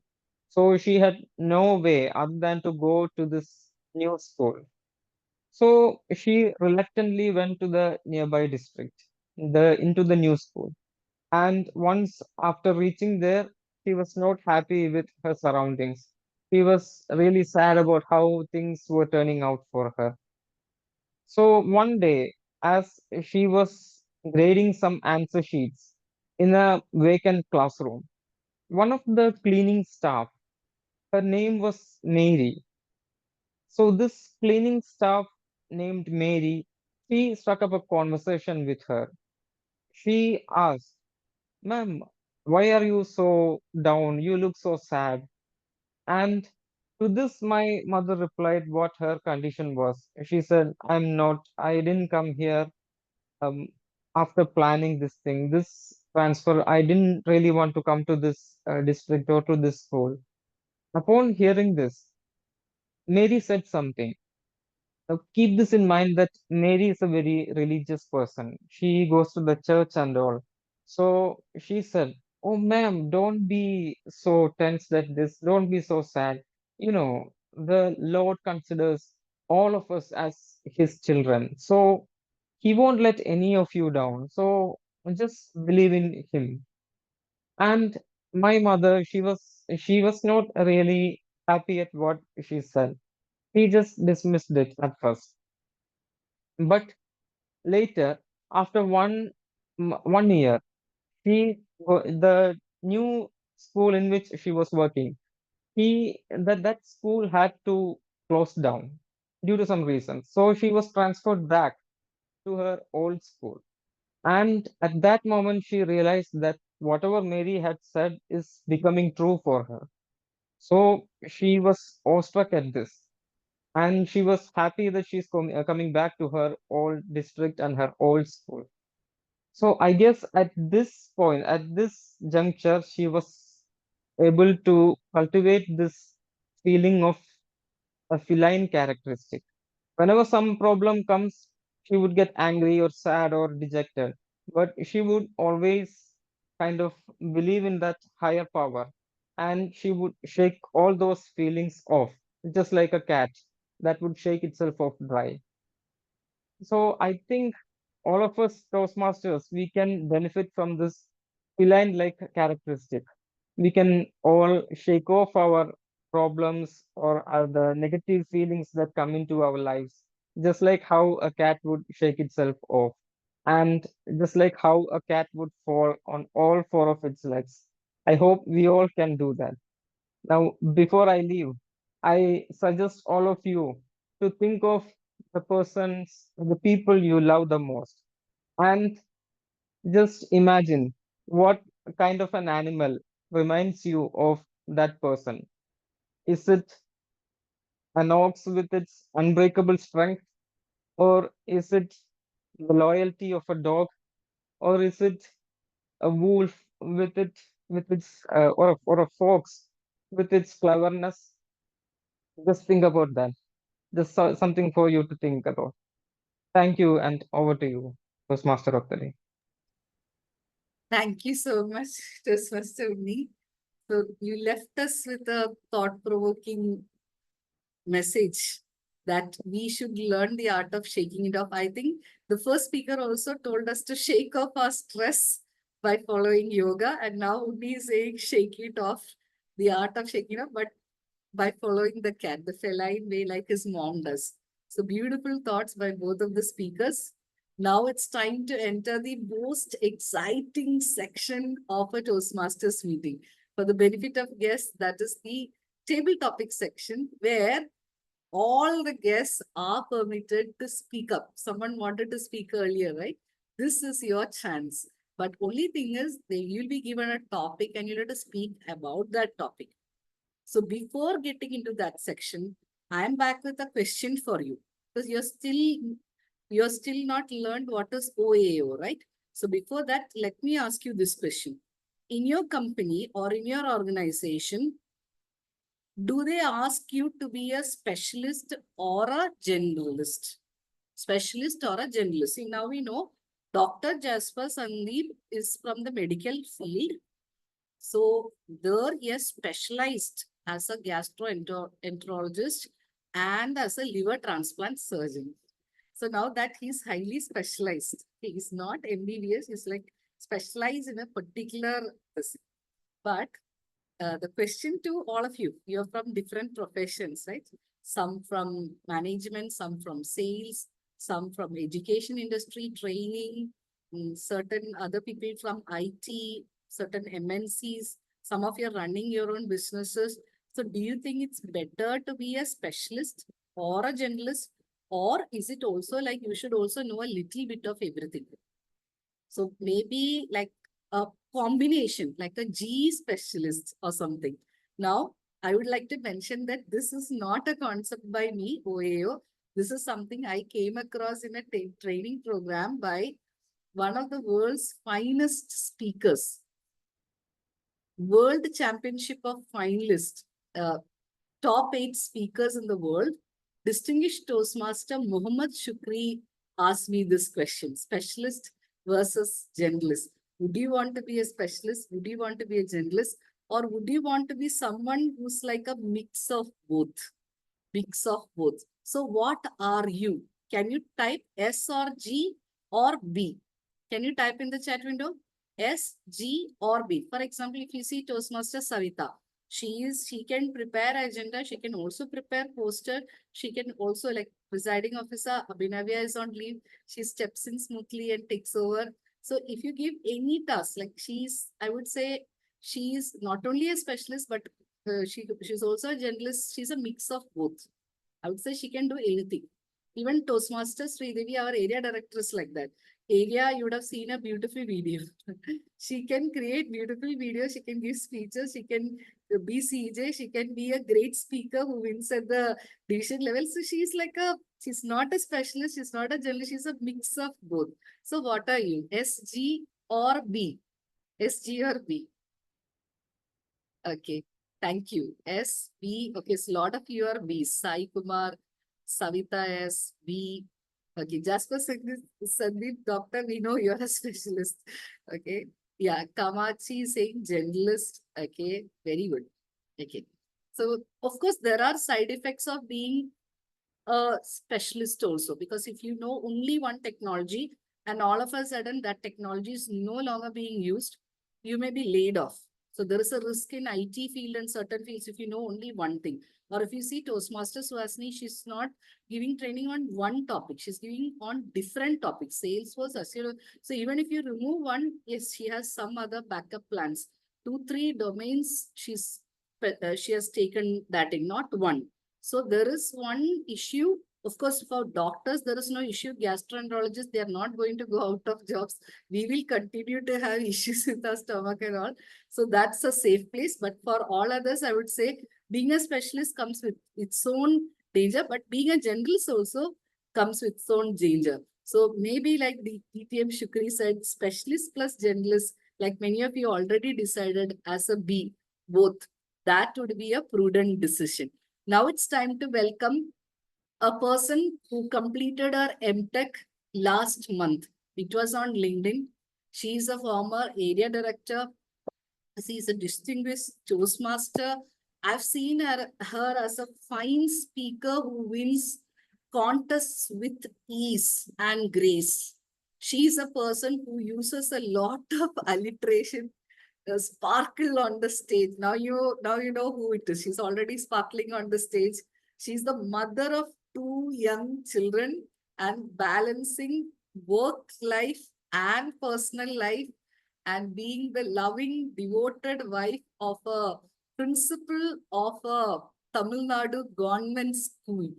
So she had no way other than to go to this new school. So she reluctantly went to the nearby district, into the new school. And once after reaching there, she was not happy with her surroundings. She was really sad about how things were turning out for her. So one day, as she was grading some answer sheets in a vacant classroom, one of the cleaning staff, her name was Mary. So this cleaning staff named Mary, she struck up a conversation with her. She asked, "Ma'am, why are you so down? You look so sad." And to this, my mother replied what her condition was. She said, I didn't come here um, after planning this thing, this transfer. I didn't really want to come to this district or to this school. Upon hearing this, Mary said something. Now, keep this in mind that Mary is a very religious person. She goes to the church and all. So she said, "Oh, ma'am, don't be so tense at this. Don't be so sad. You know, the Lord considers all of us as his children. So he won't let any of you down. So just believe in him." And my mother, she was not really happy at what she said. He just dismissed it at first. But later, after 1 year, the new school in which she was working, that school had to close down due to some reason. So she was transferred back to her old school. And at that moment, she realized that whatever Mary had said is becoming true for her. So she was awestruck at this. And she was happy that she's coming back to her old district and her old school. So I guess at this point, at this juncture, she was able to cultivate this feeling of a feline characteristic. Whenever some problem comes, she would get angry or sad or dejected, but she would always kind of believe in that higher power, and she would shake all those feelings off, just like a cat that would shake itself off dry. So I think all of us Toastmasters, we can benefit from this feline-like characteristic. We can all shake off our problems or the negative feelings that come into our lives, just like how a cat would shake itself off, and just like how a cat would fall on all four of its legs. I hope we all can do that. Now, before I leave, I suggest all of you to think of the people you love the most, and just imagine what kind of an animal reminds you of that person. Is it an ox with its unbreakable strength, or is it the loyalty of a dog, or is it a wolf with its or a fox with its cleverness? Just think about that. Just something for you to think about. Thank you, and over to you, Toastmaster of the day. Thank you so much, Toastmaster Uni. So you left us with a thought-provoking message that we should learn the art of shaking it off. I think the first speaker also told us to shake off our stress by following yoga, and now Uni is saying shake it off, the art of shaking it off, but by following the cat, the feline way, like his mom does. So beautiful thoughts by both of the speakers. Now it's time to enter the most exciting section of a Toastmasters meeting. For the benefit of guests, that is the table topic section, where all the guests are permitted to speak up. Someone wanted to speak earlier, right? This is your chance. But only thing is, you'll be given a topic and you'll have to speak about that topic. So before getting into that section, I am back with a question for you, because you're still not learned what is OAO, right? So before that, let me ask you this question. In your company or in your organization, do they ask you to be a specialist or a generalist? Specialist or a generalist? See, now we know Dr. Jasper Sandeep is from the medical field. So there he is specialized as a gastroenterologist and as a liver transplant surgeon. So now that he's highly specialized, he is not MBBS, he's like specialized in a particular, but the question to all of you, you're from different professions, right? Some from management, some from sales, some from education industry, training, certain other people from IT, certain MNCs, some of you are running your own businesses. So do you think it's better to be a specialist or a generalist? Or is it also like you should also know a little bit of everything? So maybe like a combination, like a G specialist or something. Now, I would like to mention that this is not a concept by me, OAO. This is something I came across in a training program by one of the world's finest speakers. World Championship of Finalists, top 8 speakers in the world. Distinguished Toastmaster Muhammad Shukri asked me this question, specialist versus generalist. Would you want to be a specialist? Would you want to be a generalist? Or would you want to be someone who's like a mix of both? Mix of both. So what are you? Can you type S or G or B? Can you type in the chat window? S, G or B. For example, if you see Toastmaster Savita, she can prepare agenda, she can also prepare poster, she can also, like presiding officer Abhinavya is on leave, she steps in smoothly and takes over. So if you give any task, like I would say she's not only a specialist, but she's also a generalist. She's a mix of both. I would say she can do anything. Even Toastmasters Sridevi, our area director, is like that. Area, you would have seen a beautiful video. She can create beautiful videos. She can give speeches. She can be CJ. She can be a great speaker who wins at the division level. So she's not a specialist. She's not a generalist. She's a mix of both. So what are you? SG or B? SG or B? Okay. Thank you. S, B. Okay, so a lot of you are B. Sai Kumar, Savita S, B. Okay, Jasper Sandeep, doctor, we know you're a specialist. Okay. Yeah, Kamachi is saying generalist. Okay, very good. Okay. So, of course, there are side effects of being a specialist also, because if you know only one technology and all of a sudden that technology is no longer being used, you may be laid off. So there is a risk in IT field and certain fields if you know only one thing. Or if you see Toastmasters Suhasini, she's not giving training on one topic. She's giving on different topics. Salesforce, Azure. So even if you remove one, yes, she has some other backup plans. 2, 3 domains she has taken that in, not one. So there is one issue. Of course, for doctors, there is no issue. Gastroenterologists, they are not going to go out of jobs. We will continue to have issues with our stomach and all. So that's a safe place. But for all others, I would say being a specialist comes with its own danger, but being a generalist also comes with its own danger. So maybe like the DTM Shukri said, specialist plus generalist, like many of you already decided as a B, both. That would be a prudent decision. Now it's time to welcome a person who completed her MTech last month. It was on LinkedIn. She is a former area director. She is a distinguished Toastmaster. I've seen her as a fine speaker who wins contests with ease and grace. She is a person who uses a lot of alliteration, sparkle on the stage. Now you know who it is. She's already sparkling on the stage. She's the mother of 2 young children and balancing work life and personal life and being the loving, devoted wife of a principal of a Tamil Nadu government school.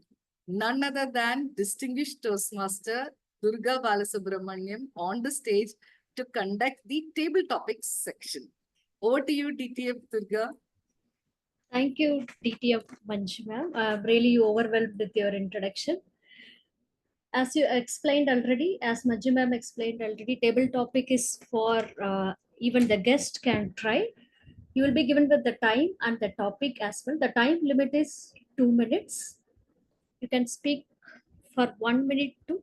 None other than distinguished Toastmaster Durga Balasubramaniam on the stage to conduct the table topics section. Over to you, DTF Durga. Thank you, DTF Manju ma'am. I'm really overwhelmed with your introduction. As you explained already, as Manju ma'am explained already, table topic is for even the guest can try. You will be given with the time and the topic as well. The time limit is 2 minutes. You can speak for 1 minute to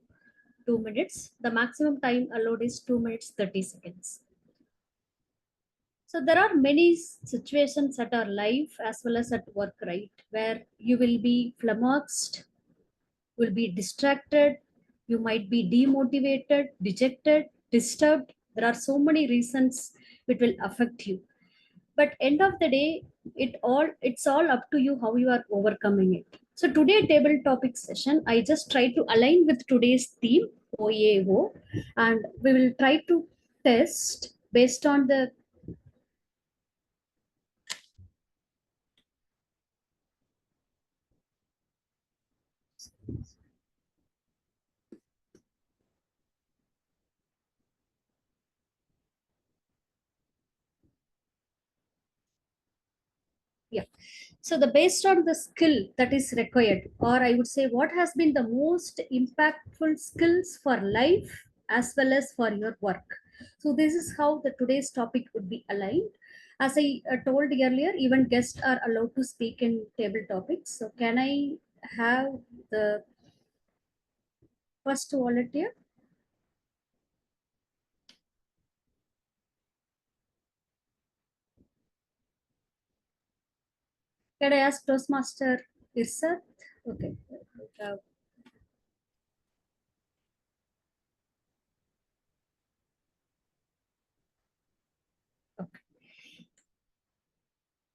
2 minutes. The maximum time allowed is 2 minutes 30 seconds. So there are many situations at our life as well as at work, right, where you will be flummoxed, will be distracted, you might be demotivated, dejected, disturbed. There are so many reasons which will affect you. But end of the day, it's all up to you how you are overcoming it. So today table topic session, I just try to align with today's theme, OAO, and we will try to test based on the yeah. So the based on the skill that is required, or I would say what has been the most impactful skills for life as well as for your work. So this is how the today's topic would be aligned. As I told earlier, even guests are allowed to speak in table topics. So can I have the first volunteer? Can I ask Toastmaster Irsat? Okay. Okay.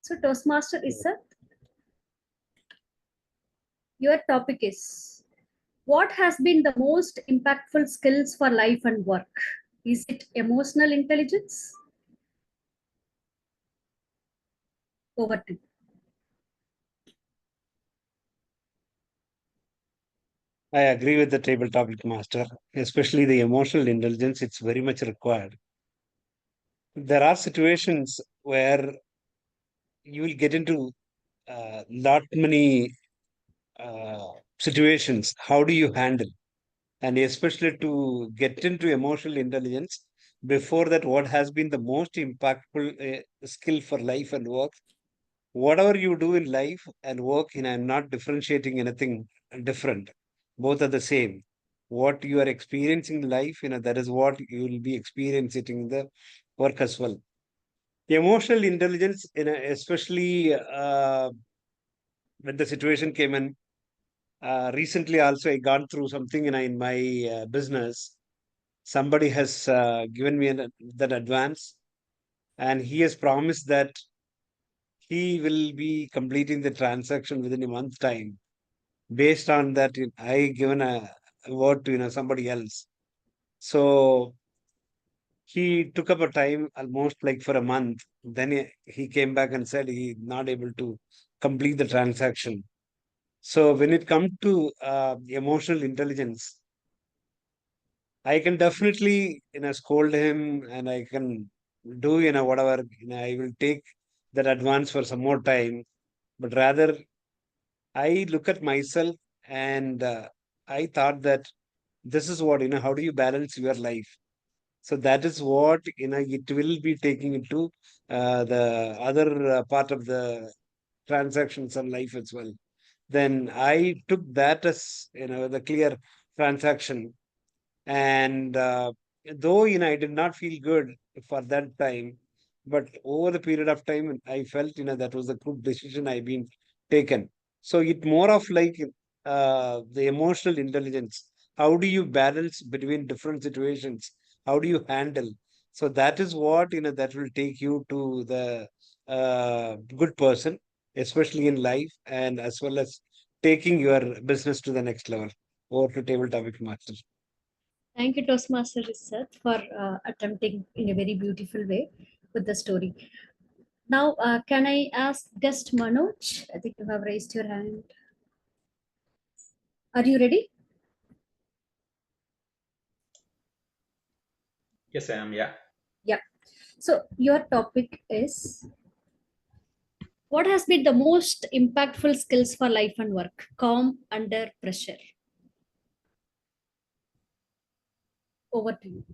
So Toastmaster Irsat, your topic is, what has been the most impactful skills for life and work? Is it emotional intelligence? Over to you. I agree with the table topic master, especially the emotional intelligence. It's very much required. There are situations where you will get into lot many situations. How do you handle? And especially to get into emotional intelligence, before that, what has been the most impactful skill for life and work? Whatever you do in life and work, I'm not differentiating anything different. Both are the same. what you are experiencing in life, that is what you will be experiencing in the work as well. Emotional intelligence, especially when the situation came in. Recently, also, I gone through something in my business. Somebody has given me that advance, and he has promised that he will be completing the transaction within a month time. Based on that, I given a word to somebody else. So he took up a time almost like for a month. Then he came back and said he not able to complete the transaction. So when it comes to emotional intelligence, I can definitely scold him, and I can do whatever. I will take that advance for some more time. But rather, I look at myself, and I thought that this is what how do you balance your life? So that is what it will be taking into the other part of the transactions and life as well. Then I took that as the clear transaction, and though I did not feel good for that time, but over the period of time, I felt that was a good decision I been taken. So it more of like the emotional intelligence. How do you balance between different situations? How do you handle? So that is what that will take you to the good person, especially in life, and as well as taking your business to the next level. Over to table topic master. Thank you, Toastmaster Research, for attempting in a very beautiful way with the story. Now, can I ask guest Manoj? I think you have raised your hand. Are you ready? Yes, I am. Yeah. Yeah. So your topic is, what has been the most impactful skills for life and work? Calm under pressure. Over to you.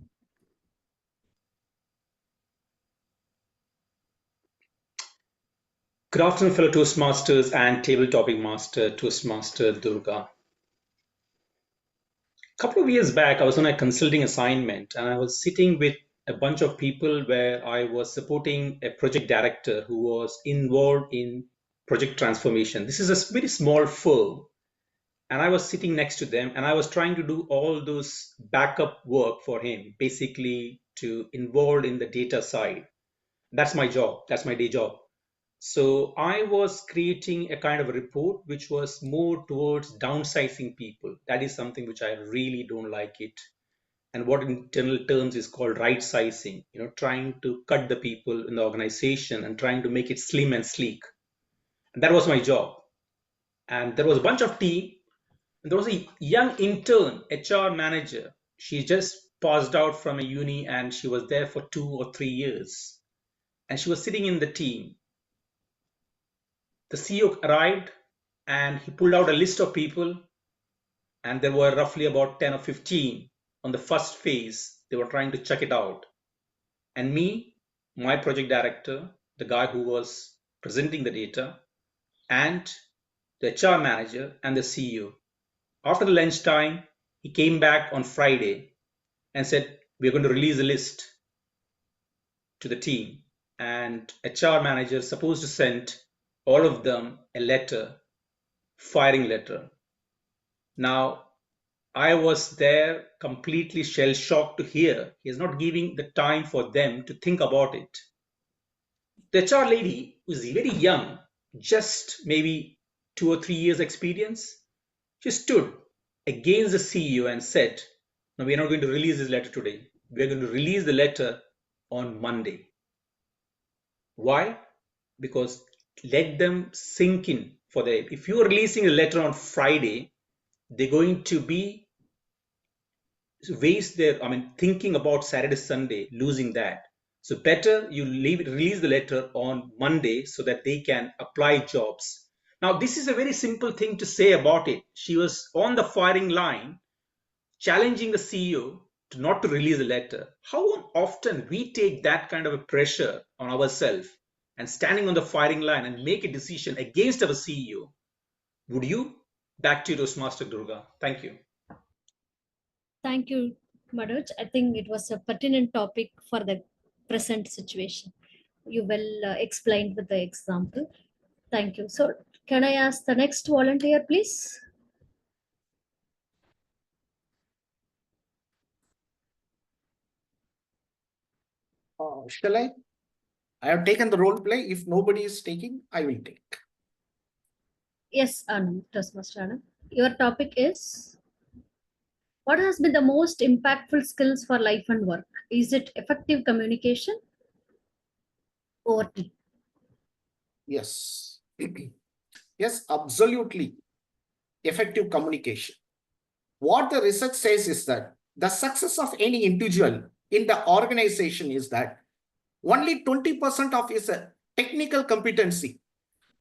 Good afternoon, fellow Toastmasters and table topic master, Toastmaster Durga. A couple of years back, I was on a consulting assignment and I was sitting with a bunch of people where I was supporting a project director who was involved in project transformation. This is a very small firm, and I was sitting next to them and I was trying to do all those backup work for him, basically to involve in the data side. That's my job. That's my day job. So I was creating a kind of a report which was more towards downsizing people. That is something which I really don't like it. And what in general terms is called right sizing, trying to cut the people in the organization and trying to make it slim and sleek. And that was my job. And there was a bunch of team. And there was a young intern HR manager. She just passed out from a uni and she was there for 2 or 3 years. And she was sitting in the team. The CEO arrived and he pulled out a list of people, and there were roughly about 10 or 15 on the first phase. They were trying to check it out. And me, my project director, the guy who was presenting the data, and the HR manager and the CEO. After the lunchtime, he came back on Friday and said, we're going to release a list to the team. And HR manager is supposed to send all of them a letter, firing letter. Now, I was there completely shell shocked to hear he is not giving the time for them to think about it. The HR lady was very young, just maybe 2 or 3 years experience. She stood against the CEO and said, no, we are not going to release this letter today. We are going to release the letter on Monday. Why? Because let them sink in for the, if you are releasing a letter on Friday, they're going to be waste their, thinking about Saturday, Sunday, losing that. So better you release the letter on Monday so that they can apply jobs. Now, this is a very simple thing to say about it. She was on the firing line, challenging the CEO to not to release a letter. How often we take that kind of a pressure on ourselves and standing on the firing line and make a decision against our CEO? Would you? Back to you, Toastmaster Durga. Thank you. Thank you, Manoj. I think it was a pertinent topic for the present situation. You well explained with the example. Thank you. So, can I ask the next volunteer, please? Shall I? I have taken the role play. If nobody is taking, I will take. Yes, Anand, Toastmaster Anand. Your topic is, what has been the most impactful skills for life and work? Is it effective communication or Yes. Yes, absolutely. Effective communication. What the research says is that the success of any individual in the organization is that only 20% of his technical competency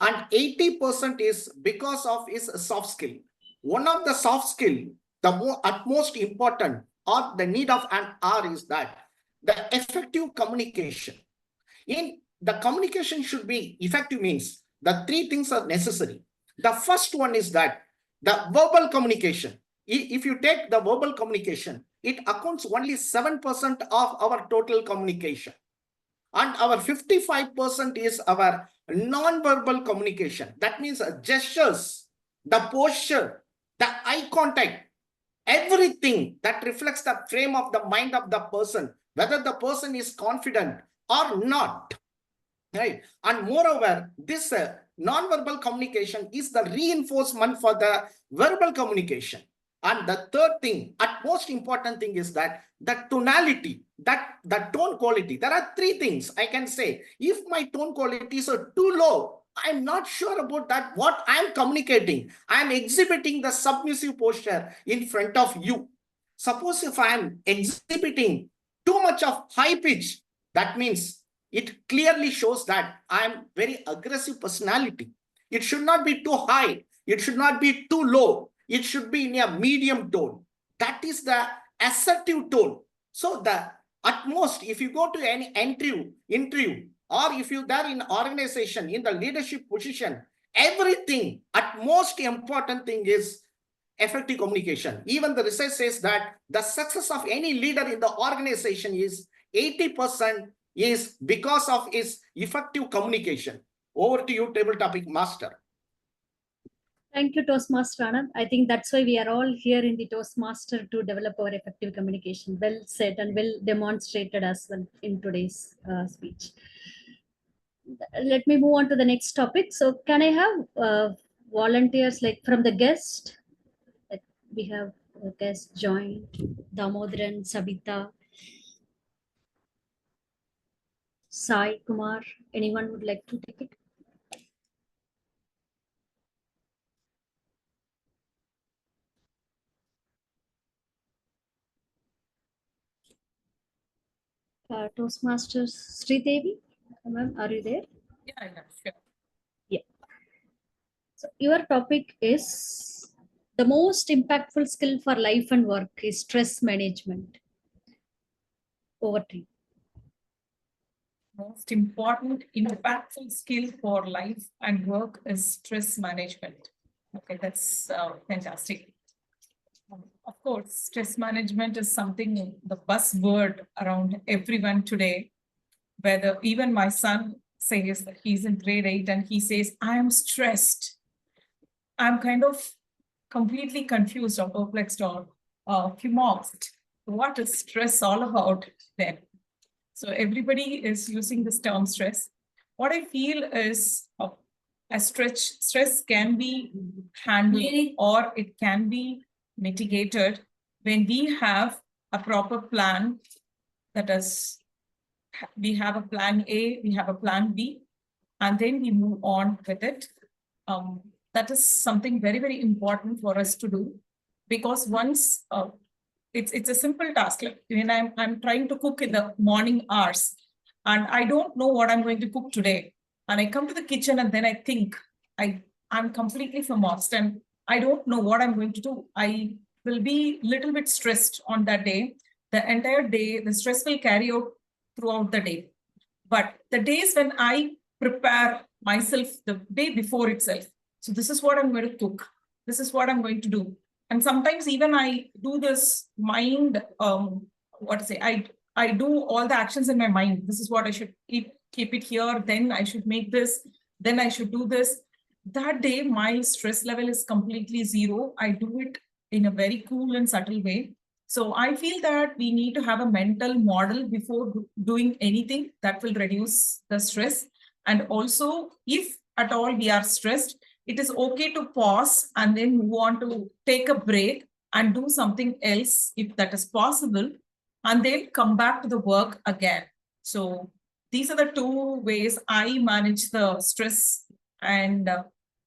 and 80% is because of his soft skill. One of the soft skill, the utmost important or the need of an hour is that the effective communication. In the communication should be effective means the three things are necessary. The first one is that the verbal communication. If you take the verbal communication, it accounts only 7% of our total communication. And our 55% is our non-verbal communication. That means gestures, the posture, the eye contact, everything that reflects the frame of the mind of the person, whether the person is confident or not. Right. And moreover, this non-verbal communication is the reinforcement for the verbal communication. And the third thing, at most important thing is that the tonality, that the tone quality. There are three things I can say. If my tone qualities are too low, I'm not sure about that what I'm communicating. I'm exhibiting the submissive posture in front of you. Suppose if I'm exhibiting too much of high pitch, that means it clearly shows that I'm very aggressive personality. It should not be too high. It should not be too low. It should be in a medium tone. That is the assertive tone. So the at most, if you go to any interview, or if you're there in organization, in the leadership position, everything, at most important thing is effective communication. Even the research says that the success of any leader in the organization is 80% is because of his effective communication. Over to you, table topic master. Thank you, Toastmaster Anand. I think that's why we are all here in the Toastmaster to develop our effective communication. Well said and well demonstrated as well in today's speech. Let me move on to the next topic. So can I have volunteers like from the guest? Like we have a guest joined, Damodaran, Sabita, Sai Kumar. Anyone would like to take it? Toastmasters Sri Devi, ma'am, are you there? Yeah, sure. Yeah. So your topic is the most impactful skill for life and work is stress management. Over to you. Most important impactful skill for life and work is stress management. Okay, that's fantastic. Of course, stress management is something, the buzzword around everyone today, whether even my son says that he's in grade 8 and he says, I am stressed. I'm kind of completely confused or perplexed or humonged. What is stress all about then? So everybody is using this term stress. What I feel is stress can be handled or it can be mitigated when we have a proper plan. That is, we have a plan A, we have a plan B, and then we move on with it. That is something very, very important for us to do, because once it's a simple task. Like when I'm trying to cook in the morning hours and I don't know what I'm going to cook today, and I come to the kitchen and then I think I'm completely flummoxed and I don't know what I'm going to do. I will be a little bit stressed on that day. The entire day, the stress will carry out throughout the day. But the days when I prepare myself the day before itself, so this is what I'm going to cook, this is what I'm going to do, And sometimes even I do this mind, what to say, I do all the actions in my mind. This is what I should keep it here, then I should make this, then I should do this. That day, my stress level is completely zero. I do it in a very cool and subtle way. So I feel that we need to have a mental model before doing anything that will reduce the stress. And also, if at all we are stressed, it is okay to pause and then move on to take a break and do something else if that is possible, and then come back to the work again. So these are the two ways I manage the stress, and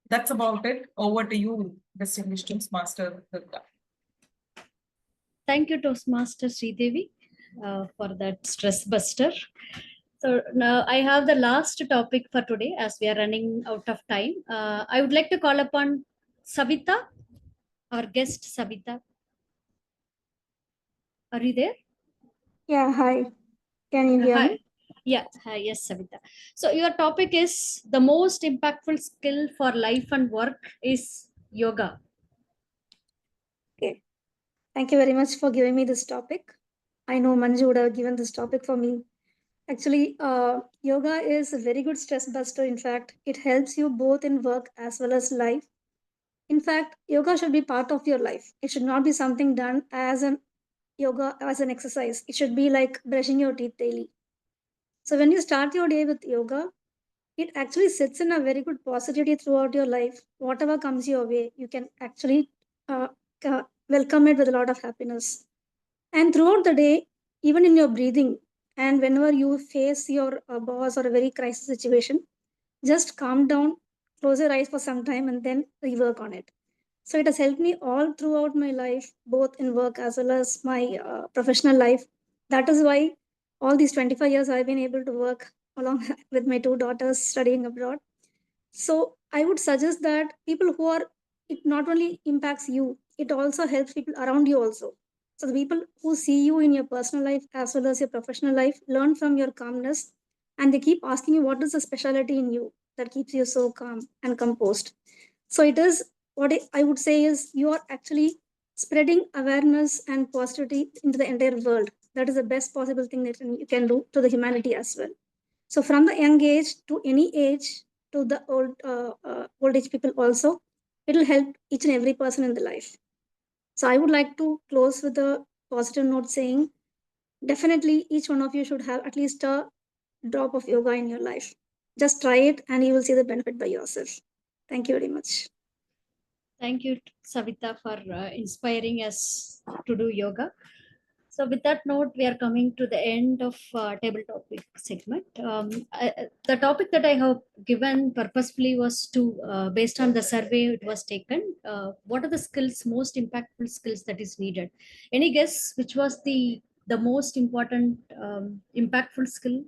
that's about it. Over to you, distinguished Toastmaster Durga. Thank you, Toastmaster Sridevi, for that stress buster. So now I have the last topic for today as we are running out of time. I would like to call upon Savita, our guest Savita. Are you there? Yeah, hi. Can you hear Hi. me? Yeah, hi, yes, Savita. So your topic is the most impactful skill for life and work is yoga. Okay. Thank you very much for giving me this topic. I know Manju would have given this topic for me. Actually, yoga is a very good stress buster. In fact, it helps you both in work as well as life. In fact, yoga should be part of your life. It should not be something done as an yoga, as an exercise. It should be like brushing your teeth daily. So when you start your day with yoga, it actually sets in a very good positivity throughout your life. Whatever comes your way, you can actually uh, welcome it with a lot of happiness. And throughout the day, even in your breathing, and whenever you face your boss or a very crisis situation, just calm down, close your eyes for some time, and then rework on it. So it has helped me all throughout my life, both in work as well as my professional life. That is why all these 25 years I've been able to work along with my two daughters studying abroad. So I would suggest that people who are, it not only impacts you, it also helps people around you also. So the people who see you in your personal life as well as your professional life learn from your calmness, and they keep asking you what is the specialty in you that keeps you so calm and composed. So it is what I would say is you are actually spreading awareness and positivity into the entire world. That is the best possible thing that you can do to the humanity as well. So from the young age to any age to the old age people also, it will help each and every person in the life. So I would like to close with a positive note saying, definitely each one of you should have at least a drop of yoga in your life. Just try it and you will see the benefit by yourself. Thank you very much. Thank you, Savita, for inspiring us to do yoga. So with that note, we are coming to the end of table topic segment. The topic that I have given purposefully was to, based on the survey it was taken, what are the skills, most impactful skills that is needed? Any guess which was the most important impactful skill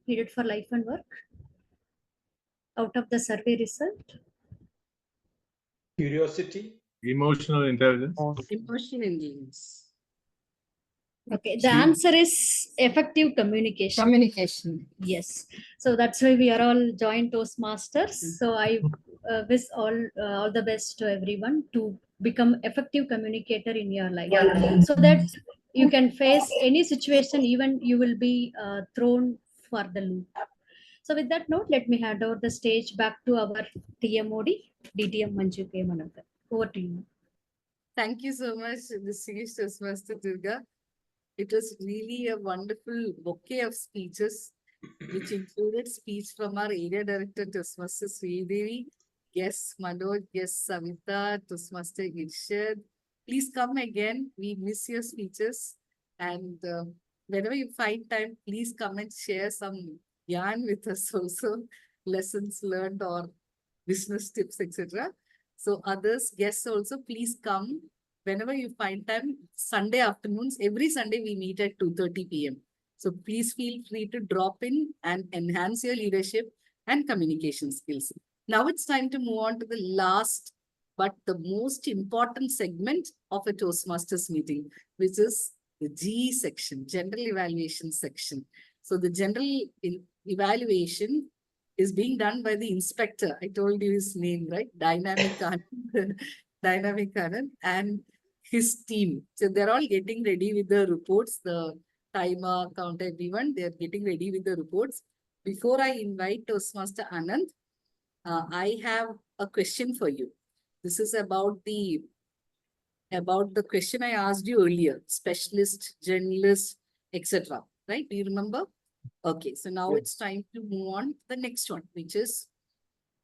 needed for life and work out of the survey result? Curiosity. Emotional intelligence. Emotional intelligence. Okay, the answer is effective communication. Communication. Yes. So that's why we are all joint Toastmasters. So I wish all the best to everyone to become effective communicator in your life, so that you can face any situation, even you will be thrown for the loop. So with that note, let me hand over the stage back to our TMOD, DTM Manju K. Managar. Over to you. Thank you so much, distinguished Toastmaster Durga. It was really a wonderful bouquet of speeches, which included speech from our area director, Toastmaster Sridevi, guest Manoj, guest Savita, Toastmaster Irshad. Please come again. We miss your speeches. And whenever you find time, please come and share some yarn with us also, lessons learned or business tips, etc. So others, guests also, please come whenever you find time. Sunday afternoons, every Sunday we meet at 2:30 p.m. So please feel free to drop in and enhance your leadership and communication skills. Now it's time to move on to the last but the most important segment of a Toastmasters meeting, which is the GE section, general evaluation section. So the general evaluation is being done by the inspector. I told you his name, right? Dynamic Anand. Dynamic Anand. And his team. So they're all getting ready with the reports, the timer, count, everyone. They're getting ready with the reports. Before I invite Toastmaster Anand, I have a question for you. This is about the question I asked you earlier, specialist, journalist, etc. Right? Do you remember? Okay, so now Yes. it's time to move on to the next one, which is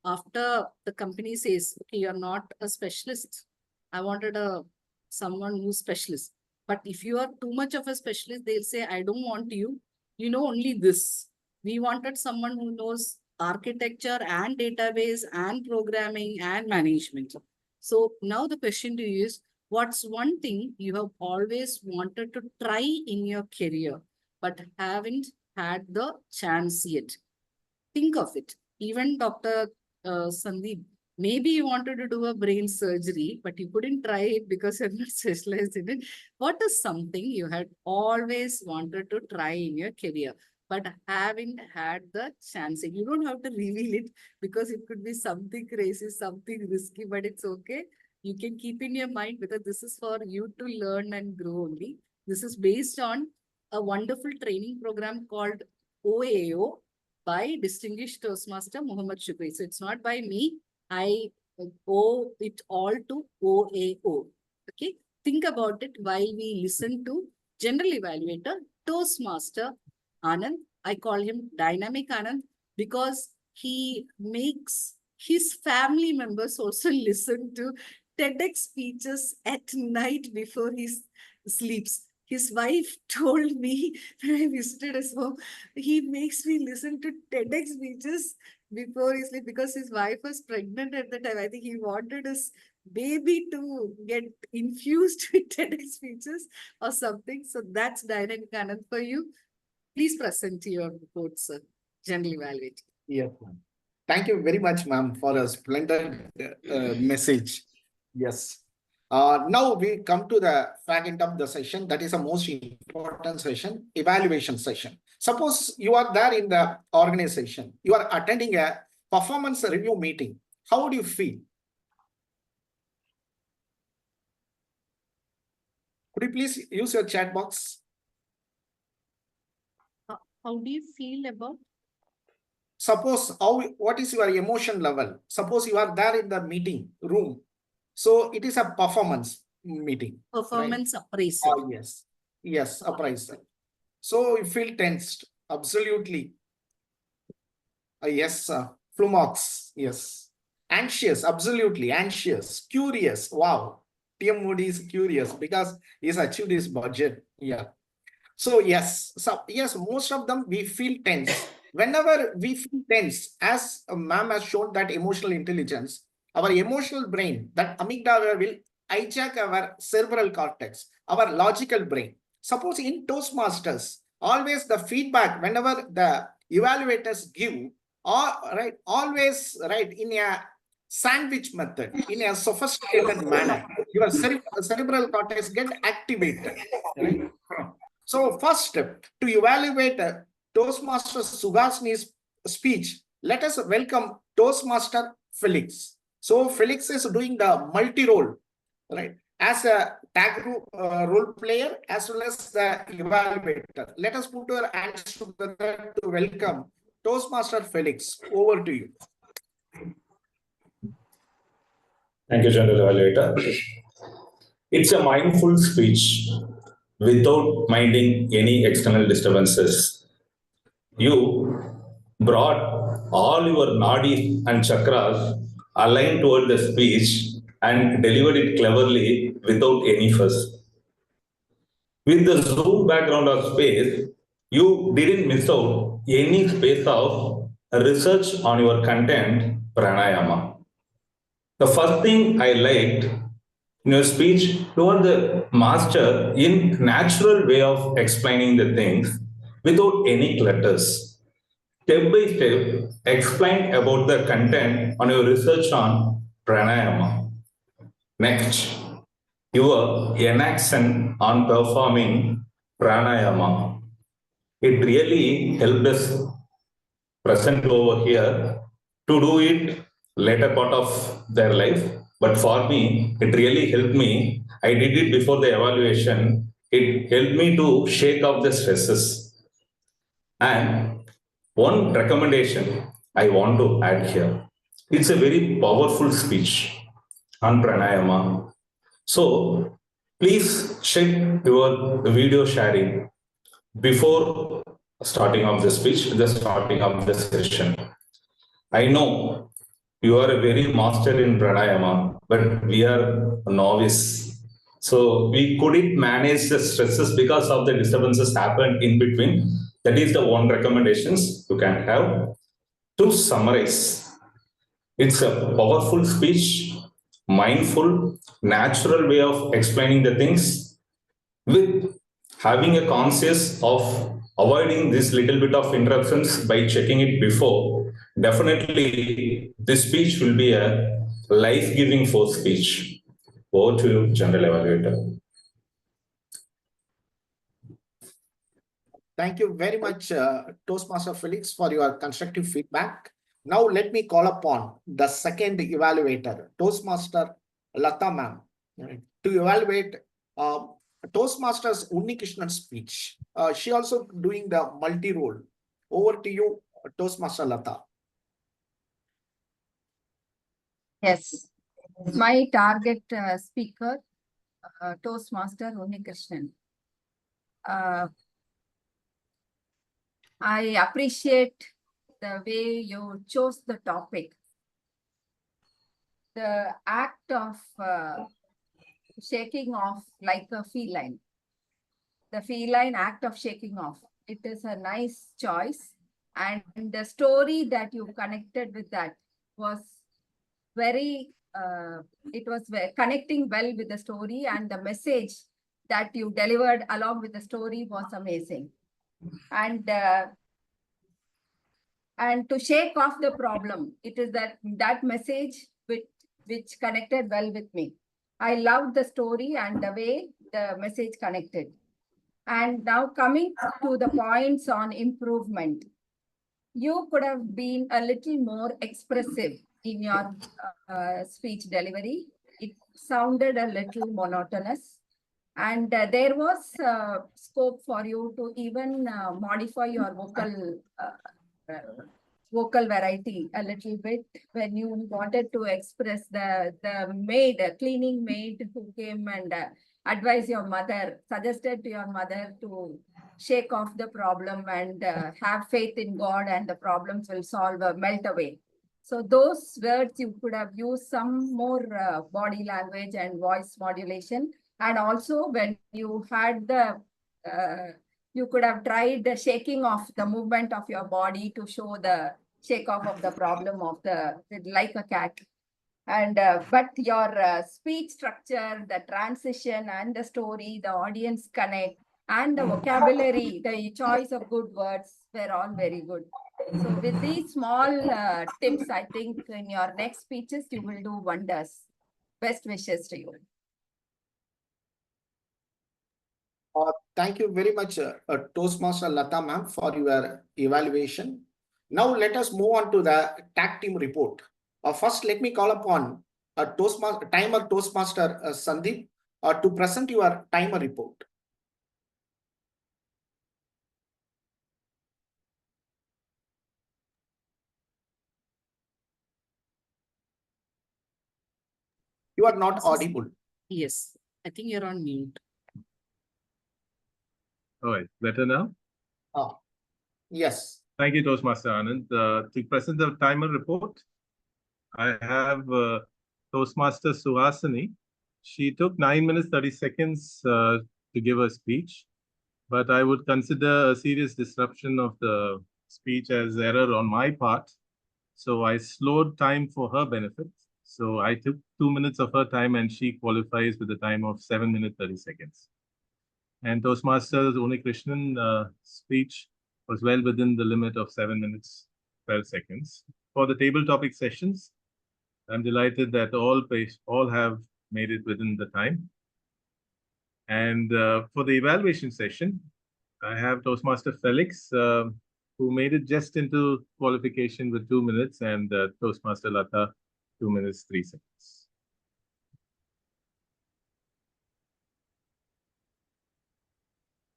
after the company says, okay, you're not a specialist. I wanted someone who's specialist. But if you are too much of a specialist, they'll say, I don't want you. You know only this. We wanted someone who knows architecture and database and programming and management. So now the question to you is, what's one thing you have always wanted to try in your career, but haven't had the chance yet? Think of it. Even Dr. Sandeep, maybe you wanted to do a brain surgery, but you couldn't try it because you're not specialized in it. What is something you had always wanted to try in your career, but haven't had the chance? You don't have to reveal it because it could be something crazy, something risky, but it's okay. You can keep in your mind because this is for you to learn and grow only. This is based on a wonderful training program called OAO, by distinguished Toastmaster Muhammad Shukri. So it's not by me. I owe it all to OAO. Okay. Think about it while we listen to general evaluator Toastmaster Anand. I call him Dynamic Anand because he makes his family members also listen to TEDx speeches at night before he sleeps. His wife told me when I visited his home, he makes me listen to TEDx speeches before he sleep because his wife was pregnant at the time. I think he wanted his baby to get infused with TEDx speeches or something. So that's Dynamic Anand for you. Please present your report, sir. General evaluate. Yes, ma'am. Thank you very much, ma'am, for a splendid message. Yes. Now we come to the fragment of the session that is a most important session, evaluation session. Suppose you are there in the organization, you are attending a performance review meeting. How would you feel? Could you please use your chat box? How do you feel about? Suppose what is your emotion level? Suppose you are there in the meeting room. So it is a performance meeting. Performance right? appraisal. Yes. Yes, appraisal. So you feel tensed. Absolutely. Yes, Flumox. Yes. Anxious. Absolutely. Anxious. Curious. Wow. TM Moody is curious because he's achieved his budget. Yeah. So yes, most of them we feel tense. Whenever we feel tense, as ma'am has shown that emotional intelligence, our emotional brain, that amygdala will hijack our cerebral cortex, our logical brain. Suppose in Toastmasters, always the feedback whenever the evaluators give, always in a sandwich method, in a sophisticated manner, your cerebral cortex get activated. Right? So first, to evaluate Toastmaster Suhasini's speech, let us welcome Toastmaster Felix. So Felix is doing the multi-role, right? As a tag role player as well as the evaluator. Let us put our hands together to welcome Toastmaster Felix. Over to you. Thank you, General Evaluator. It's a mindful speech without minding any external disturbances. You brought all your nadis and chakras aligned toward the speech and delivered it cleverly without any fuss. With the Zoom background of space, you didn't miss out any space of research on your content, pranayama. The first thing I liked in your speech, you are the master in natural way of explaining the things without any clutters. Step by step, explain about the content on your research on pranayama. Next, your inaction on performing pranayama. It really helped us present over here to do it later part of their life But for me, it really helped me. I did it before the evaluation. It helped me to shake off the stresses. And one recommendation I want to add here. It's a very powerful speech on pranayama. So please check your video sharing before starting of the speech, the starting of the session. I know you are a very master in pranayama, but we are novice. So we couldn't manage the stresses because of the disturbances happened in between. That is the one recommendations you can have. To summarize, it's a powerful speech, mindful, natural way of explaining the things with having a conscious of avoiding this little bit of interruptions by checking it before. Definitely, this speech will be a life-giving force speech. Over to you, General Evaluator. Thank you very much, Toastmaster Felix, for your constructive feedback. Now let me call upon the second evaluator, Toastmaster Lata ma'am, to evaluate Toastmaster's Unnikrishnan's speech. She also doing the multi-role. Over to you, Toastmaster Lata. Yes, my target speaker, Toastmaster Unnikrishnan. I appreciate the way you chose the topic. The act of shaking off like a feline. The feline act of shaking off. It is a nice choice. And the story that you connected with that was very, it was connecting well with the story, and the message that you delivered along with the story was amazing. And to shake off the problem, it is that message which connected well with me. I loved the story and the way the message connected. And now coming to the points on improvement, you could have been a little more expressive in your speech delivery. It sounded a little monotonous. And there was scope for you to even modify your vocal variety a little bit when you wanted to express the maid, cleaning maid who came and advised your mother, suggested to your mother to shake off the problem and have faith in God, and the problems will melt away. So those words you could have used some more body language and voice modulation. And also when you had the, you could have tried the shaking off the movement of your body to show the shake off of the problem of like a cat. And but your speech structure, the transition and the story, the audience connect, and the vocabulary, the choice of good words were all very good. So with these small tips, I think in your next speeches, you will do wonders. Best wishes to you. Thank you very much, Toastmaster Lata ma'am, for your evaluation. Now let us move on to the tag team report. First, let me call upon timer Toastmaster Sandeep to present your timer report. You are not audible. Yes, I think you're on mute. All right, better now? Yes. Thank you, Toastmaster Anand. To present the timer report, I have Toastmaster Suhasini. She took 9 minutes, 30 seconds to give her speech, but I would consider a serious disruption of the speech as error on my part. So I slowed time for her benefit. So I took 2 minutes of her time, and she qualifies with a time of 7 minutes, 30 seconds. And Toastmasters Unnikrishnan speech was well within the limit of 7 minutes, 12 seconds. For the table topic sessions, I'm delighted that all have made it within the time. And for the evaluation session, I have Toastmaster Felix, who made it just into qualification with 2 minutes, and Toastmaster Lata, 2 minutes, 3 seconds.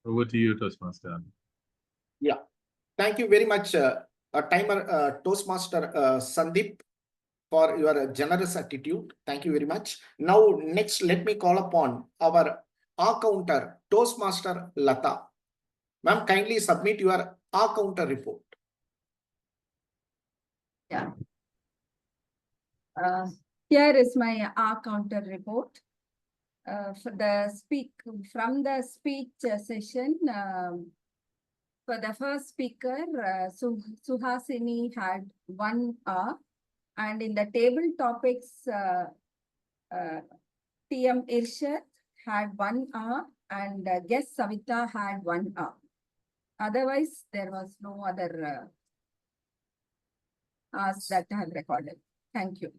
Over to you, Toastmaster. Yeah. Thank you very much, Toastmaster Sandeep, for your generous attitude. Thank you very much. Now, next, let me call upon our counter, Toastmaster Lata. Ma'am, kindly submit your counter report. Yeah. Here is my counter report. From the speech session, for the first speaker, Suhasini had 1 hour, and in the table topics, TM Irshad had 1 hour, and guest Savita had 1 hour. Otherwise, there was no other hours that I have recorded. Thank you.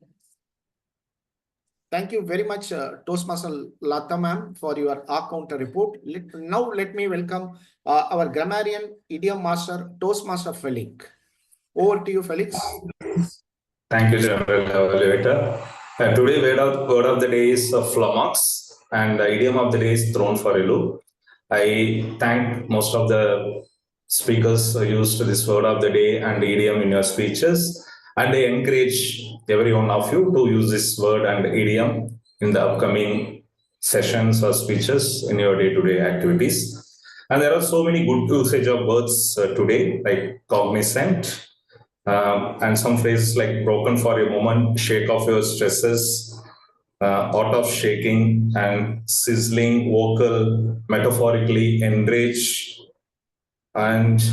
Thank you very much, Toastmaster Lata ma'am, for your counter report. Now, let me welcome our grammarian, idiom master, Toastmaster Felix. Over to you, Felix. Thank you, General Evaluator. Today, word of the day is flummox, and the idiom of the day is thrown for a loop. I thank most of the speakers who used this word of the day and idiom in your speeches, and I encourage every one of you to use this word and idiom in the upcoming sessions or speeches in your day-to-day activities. And there are so many good usage of words today, like cognizant, and some phrases like broken for a moment, shake off your stresses, out of shaking, and sizzling, vocal, metaphorically enrage. And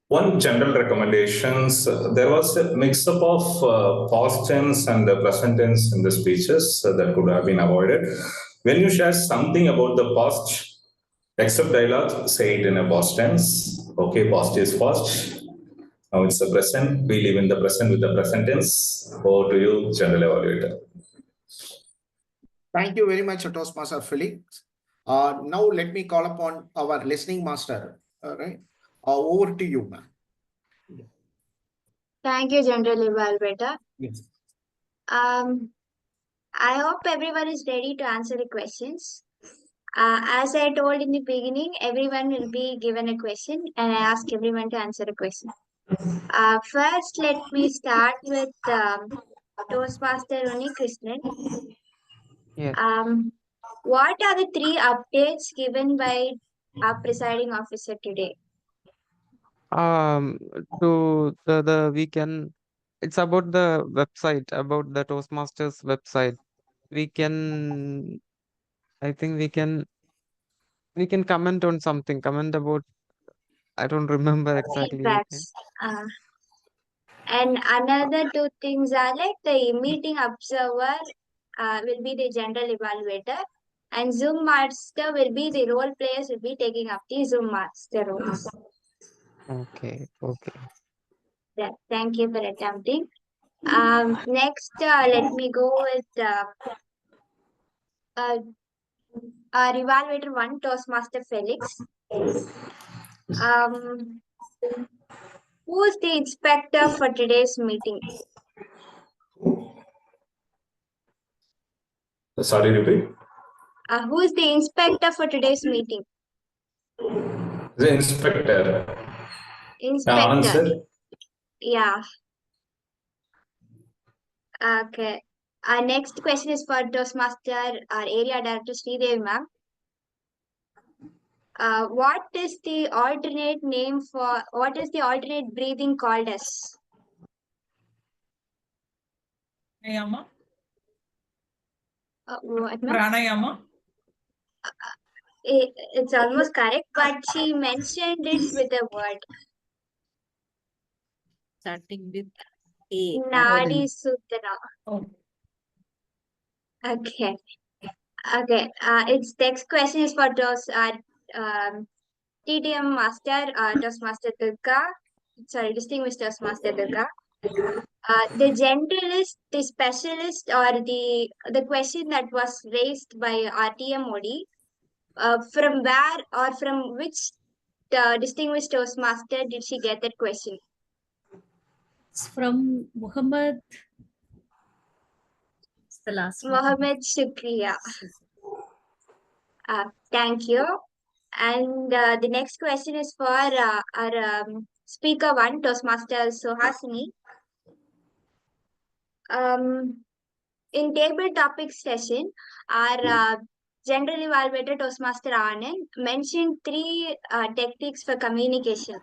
one general recommendations, there was a mix-up of past tense and the present tense in the speeches that could have been avoided. When you share something about the past, except dialogue, say it in a past tense. Okay, past is past. Now it's the present. We live in the present with the present tense. Over to you, General Evaluator. Thank you very much, Toastmaster Felix. Now let me call upon our listening master. All right. Over to you, ma'am. Thank you, General Evaluator. Yes. I hope everyone is ready to answer the questions. As I told in the beginning, everyone will be given a question, and I ask everyone to answer a question. First, let me start with Toastmaster Krishnan. Yes. What are the 3 updates given by our presiding officer today? To the we can, it's about the website, about the Toastmasters website. We can, I think we can comment on something, comment about, I don't remember exactly. Feedbacks. And another 2 things are like the meeting observer will be the general evaluator, and Zoom master will be the role players will be taking up the Zoom master roles. Okay. Yeah, thank you for attempting. Next, let me go with our evaluator 1, Toastmaster Felix. Who's the inspector for today's meeting? Sorry, repeat. Who's the inspector for today's meeting? The inspector. Inspector. Answer. Yeah. Okay. Our next question is for Toastmaster, our area director, Sridevi ma'am. What is the alternate breathing called as? Pranayama. What, ma'am? Pranayama. It's almost correct, but she mentioned it with a word. Starting with A. Nadi Sudra. Oh. Okay. Okay. Its next question is for TDM Master, Toastmaster Durga. Sorry, distinguished Toastmaster Durga. The generalist, the specialist, or the question that was raised by our TMOD, from where or from which distinguished Toastmaster did she get that question? It's from Muhammad. It's the last one. Mohammed Shukriya. Thank you. And the next question is for our speaker one, Toastmaster Suhasini. In table topic session, our general evaluator Toastmaster Anand mentioned three techniques for communication.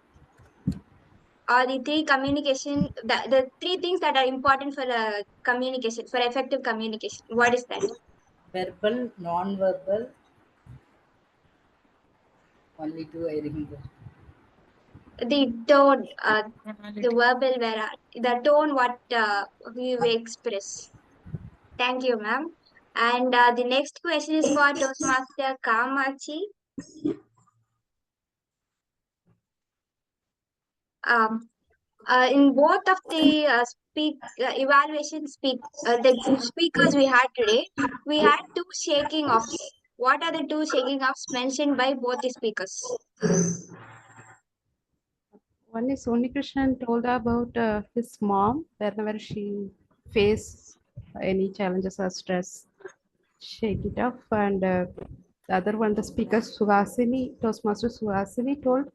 Or the three communication, the three things that are important for communication, for effective communication. What is that? Verbal, non-verbal. Only two I remember. The tone, the verbal, the tone, what we express. Thank you, ma'am. And the next question is for Toastmaster Kamachi. In both of the the speakers we had today, we had two shaking offs. What are the two shaking offs mentioned by both the speakers? One is Krishnan told about his mom whenever she faced any challenges or stress, shake it off. And the other one, the speaker Suhasini, Toastmaster Suhasini told,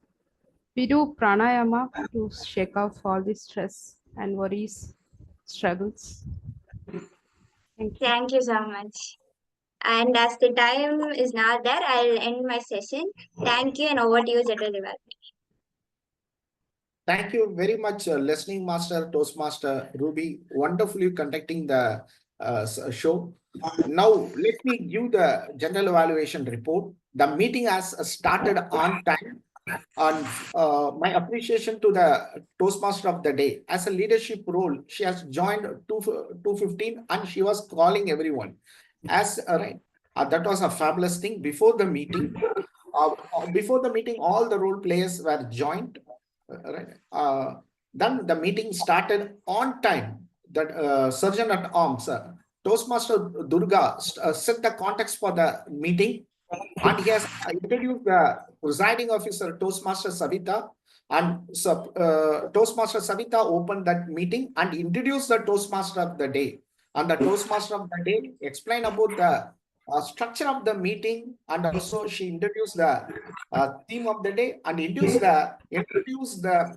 we do pranayama to shake off all the stress and worries, struggles. Thank you so much. And as the time is now there, I'll end my session. Thank you, and over to you, General Evaluator. Thank you very much, listening master, Toastmaster Ruby, wonderfully conducting the show. Now, let me give the general evaluation report. The meeting has started on time. And my appreciation to the Toastmaster of the day. As a leadership role, she has joined 2:15 and she was calling everyone. As right, that was a fabulous thing. Before the meeting, all the role players were joined. Right. Then the meeting started on time. That Surgeon at Arms, Toastmaster Durga, set the context for the meeting. And he has introduced the presiding officer, Toastmaster Savita. And so, Toastmaster Savita opened that meeting and introduced the Toastmaster of the day. And the Toastmaster of the day explained about the structure of the meeting. And also she introduced the theme of the day and introduced the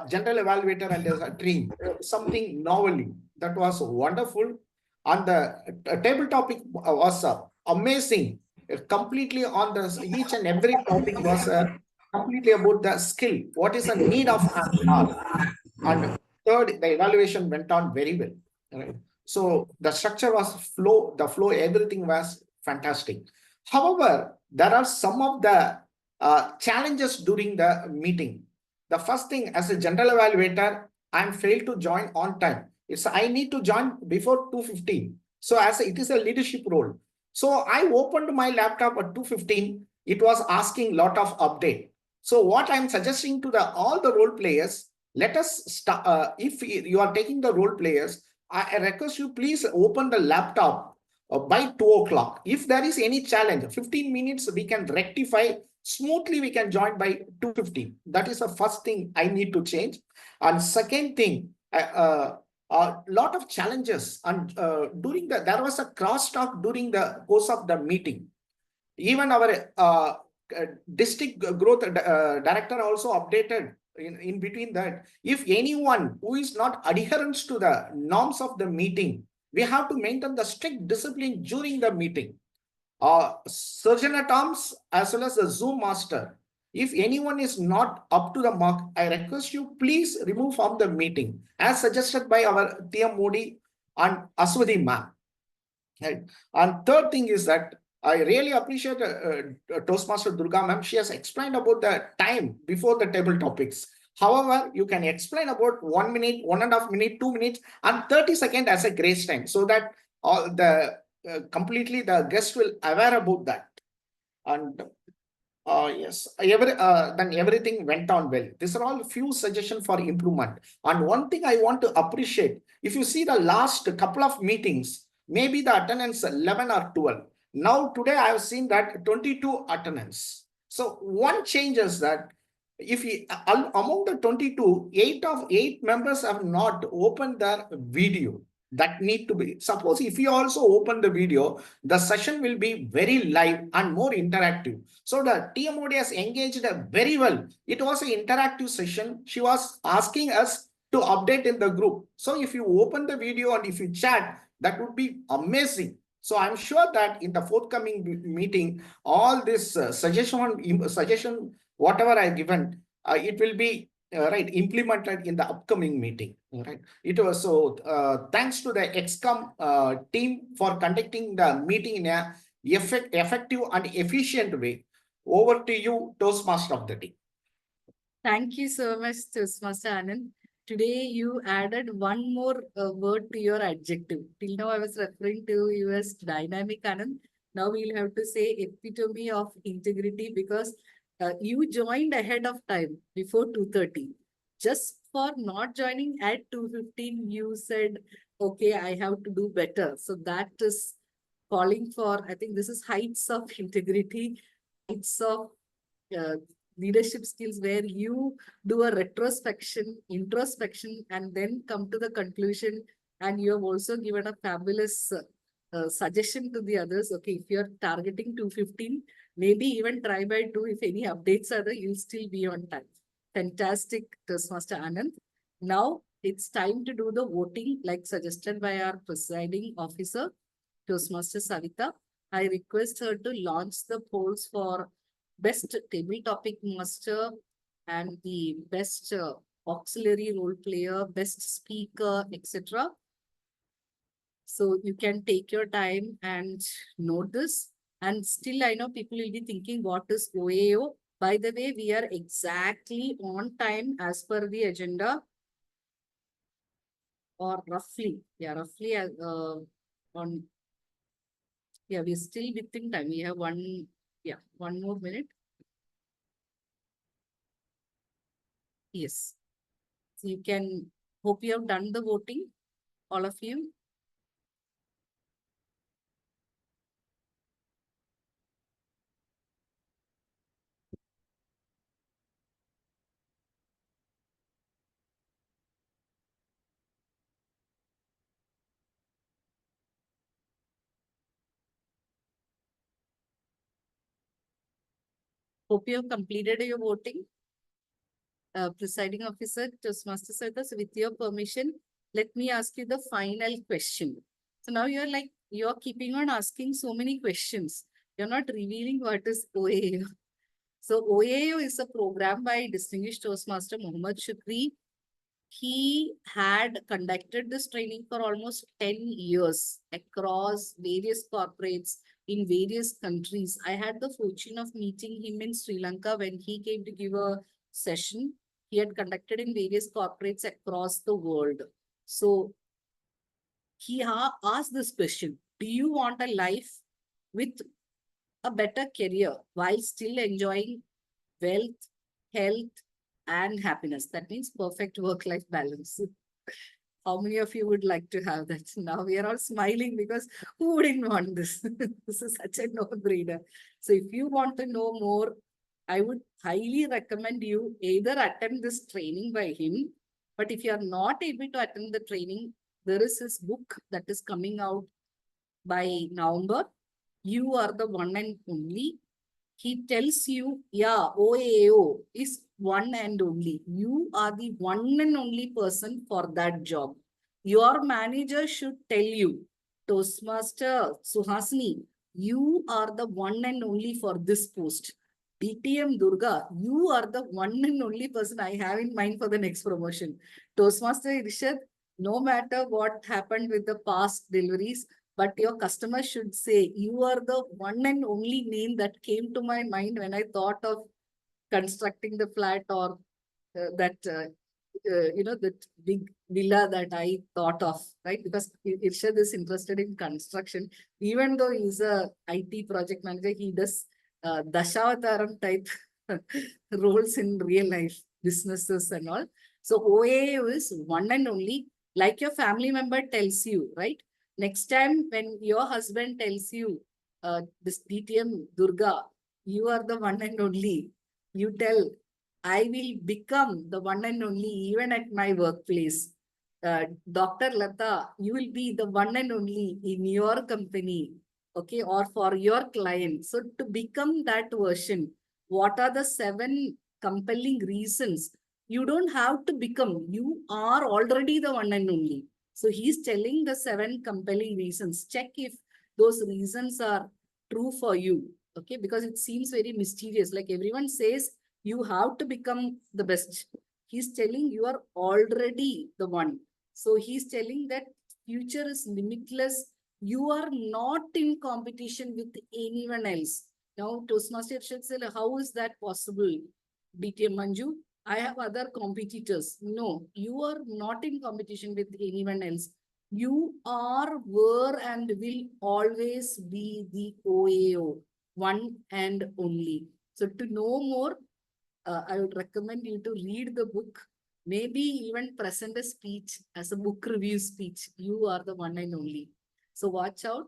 general evaluator and there's a dream, something novelly. That was wonderful. And the table topic was amazing. Completely on the each and every topic was completely about the skill. What is the need of an art? And third, the evaluation went on very well. Right? So the structure was the flow, everything was fantastic. However, there are some of the challenges during the meeting. The first thing, as a general evaluator, I failed to join on time. I need to join before 2:15. So it is a leadership role. So I opened my laptop at 2:15. It was asking lot of update. So what I'm suggesting to all the role players, let us start. If you are taking the role players, I request you please open the laptop by 2 o'clock. If there is any challenge, 15 minutes we can rectify smoothly. We can join by 2:15. That is the first thing I need to change. And second thing, a lot of challenges, and there was a crosstalk during the course of the meeting. Even our district growth director also updated in between that if anyone who is not adherent to the norms of the meeting, we have to maintain the strict discipline during the meeting. Surgeon at Arms as well as the Zoom master, if anyone is not up to the mark, I request you please remove from the meeting as suggested by our TM Modi and Aswati ma'am. Right. And third thing is that I really appreciate Toastmaster Durga ma'am. She has explained about the time before the table topics. However, you can explain about 1 minute, 1.5 minutes, 2 minutes, and 30 seconds as a grace time, so that all the completely the guest will aware about that. And yes, then everything went on well. These are all few suggestions for improvement. And one thing I want to appreciate, if you see the last couple of meetings, maybe the attendance 11 or 12. Now today I have seen that 22 attendance. So one change is that if among the 22, 8 members have not opened their video. that need to be, suppose if you also open the video, the session will be very live and more interactive. So the TMOD has engaged very well. It was an interactive session. She was asking us to update in the group. So if you open the video and if you chat, that would be amazing. So I'm sure that in the forthcoming meeting, all this suggestion, whatever I given, it will be right implemented in the upcoming meeting. Right. It was so. Thanks to the XCOM team for conducting the meeting in a effective and efficient way. Over to you, Toastmaster of the day. Thank you so much, Toastmaster Anand. Today you added one more word to your adjective. Till now I was referring to you as dynamic, Anand. Now we'll have to say epitome of integrity, because you joined ahead of time before 2:30. Just for not joining at 2:15, you said, okay, I have to do better. So that is calling for, I think this is heights of integrity, heights of uh, leadership skills, where you do a retrospection, introspection, and then come to the conclusion. And you have also given a fabulous suggestion to the others. Okay, if you're targeting 2:15, maybe even try by 2. If any updates are there, you'll still be on time. Fantastic, Toastmaster Anand. Now it's time to do the voting like suggested by our presiding officer, Toastmaster Savita. I request her to launch the polls for best table topic master and the best auxiliary role player, best speaker, etc. So you can take your time and note this. And still, I know people will be thinking, what is OAO? By the way, we are exactly on time as per the agenda, or roughly, roughly on. Yeah, we're still within time. We have one more minute. Yes. So you can, hope you have done the voting, all of you. Hope you have completed your voting. Presiding officer, Toastmaster Savita, so with your permission, let me ask you the final question. So now you're keeping on asking so many questions. You're not revealing what is OAO. So OAO is a program by distinguished Toastmaster Muhammad Shukri. He had conducted this training for almost 10 years across various corporates in various countries. I had the fortune of meeting him in Sri Lanka when he came to give a session. He had conducted in various corporates across the world. So he asked this question: do you want a life with a better career while still enjoying wealth, health, and happiness? That means perfect work-life balance. How many of you would like to have that? Now we are all smiling because who wouldn't want this? This is such a no-brainer. So if you want to know more, I would highly recommend you either attend this training by him, but if you are not able to attend the training, there is his book that is coming out by November. You Are the One and Only. He tells you, yeah, OAO is one and only. You are the one and only person for that job. Your manager should tell you, Toastmaster Suhasini, you are the one and only for this post. DTM Durga, you are the one and only person I have in mind for the next promotion. Toastmaster Irshad, no matter what happened with the past deliveries, but your customer should say, you are the one and only name that came to my mind when I thought of constructing the flat, or that big villa that I thought of, right? Because Irshad is interested in construction. Even though he's a IT project manager, he does Dashavataram type roles in real life businesses and all. So OAO is one and only, like your family member tells you, right? Next time when your husband tells you, this DTM Durga, you are the one and only, you tell, I will become the one and only even at my workplace. Dr. Lata, you will be the one and only in your company, okay, or for your client. So to become that version, what are the 7 compelling reasons? You don't have to become, you are already the one and only. So he's telling the 7 compelling reasons. Check if those reasons are true for you, okay, because it seems very mysterious. Like everyone says, you have to become the best. He's telling you are already the one. So he's telling that future is limitless. You are not in competition with anyone else. Now, Toastmaster should say, how is that possible? BTM Manju, I have other competitors. No, you are not in competition with anyone else. You are, were, and will always be the OAO, one and only. So to know more, I would recommend you to read the book, maybe even present a speech as a book review speech. You are the one and only. So watch out,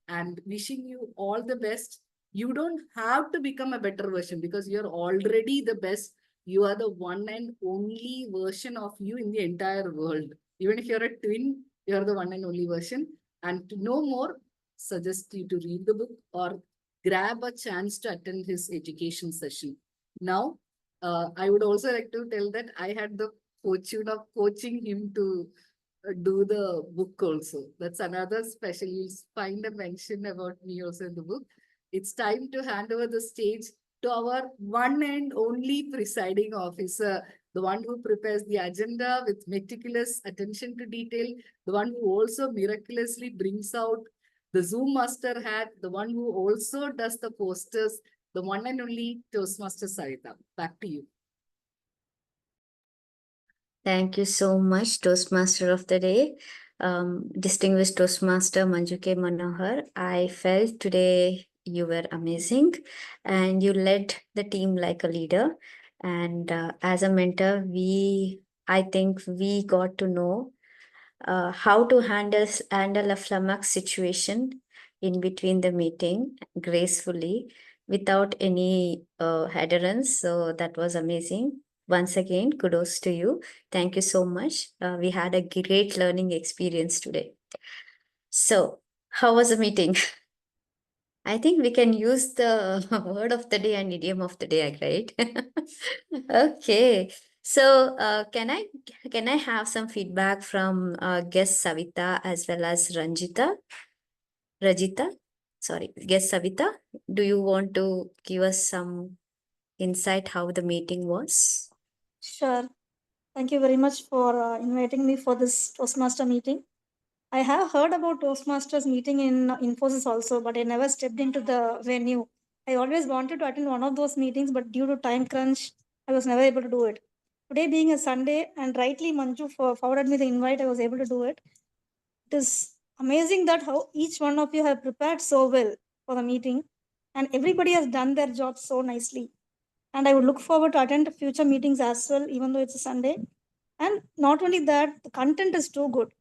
and wishing you all the best. You don't have to become a better version because you're already the best. You are the one and only version of you in the entire world. Even if you're a twin, you're the one and only version. And to know more, suggest you to read the book or grab a chance to attend his education session. Now, I would also like to tell that I had the fortune of coaching him to do the book also. That's another special. You'll find a mention about me also in the book. It's time to hand over the stage to our one and only presiding officer, the one who prepares the agenda with meticulous attention to detail, the one who also miraculously brings out the Zoom master hat, the one who also does the posters, the one and only Toastmaster Sarita. Back to you. Thank you so much, Toastmaster of the Day. Distinguished Toastmaster Manju K. Manohar, I felt today you were amazing and you led the team like a leader. And as a mentor, I think we got to know how to handle a flummox situation in between the meeting gracefully without any adherence. So that was amazing. Once again, kudos to you. Thank you so much. We had a great learning experience today. So, how was the meeting? I think we can use the word of the day and idiom of the day, right? Okay. So, can I have some feedback from guest Savita as well as Rajita? Sorry, guest Savita. Do you want to give us some insight how the meeting was? Sure. Thank you very much for inviting me for this Toastmaster meeting. I have heard about Toastmasters meeting in Infosys also, but I never stepped into the venue. I always wanted to attend one of those meetings, but due to time crunch, I was never able to do it. Today being a Sunday, and rightly Manju forwarded me the invite, I was able to do it. It is amazing that how each one of you have prepared so well for the meeting, and everybody has done their job so nicely. And I would look forward to attend future meetings as well, even though it's a Sunday. And not only that, the content is too good.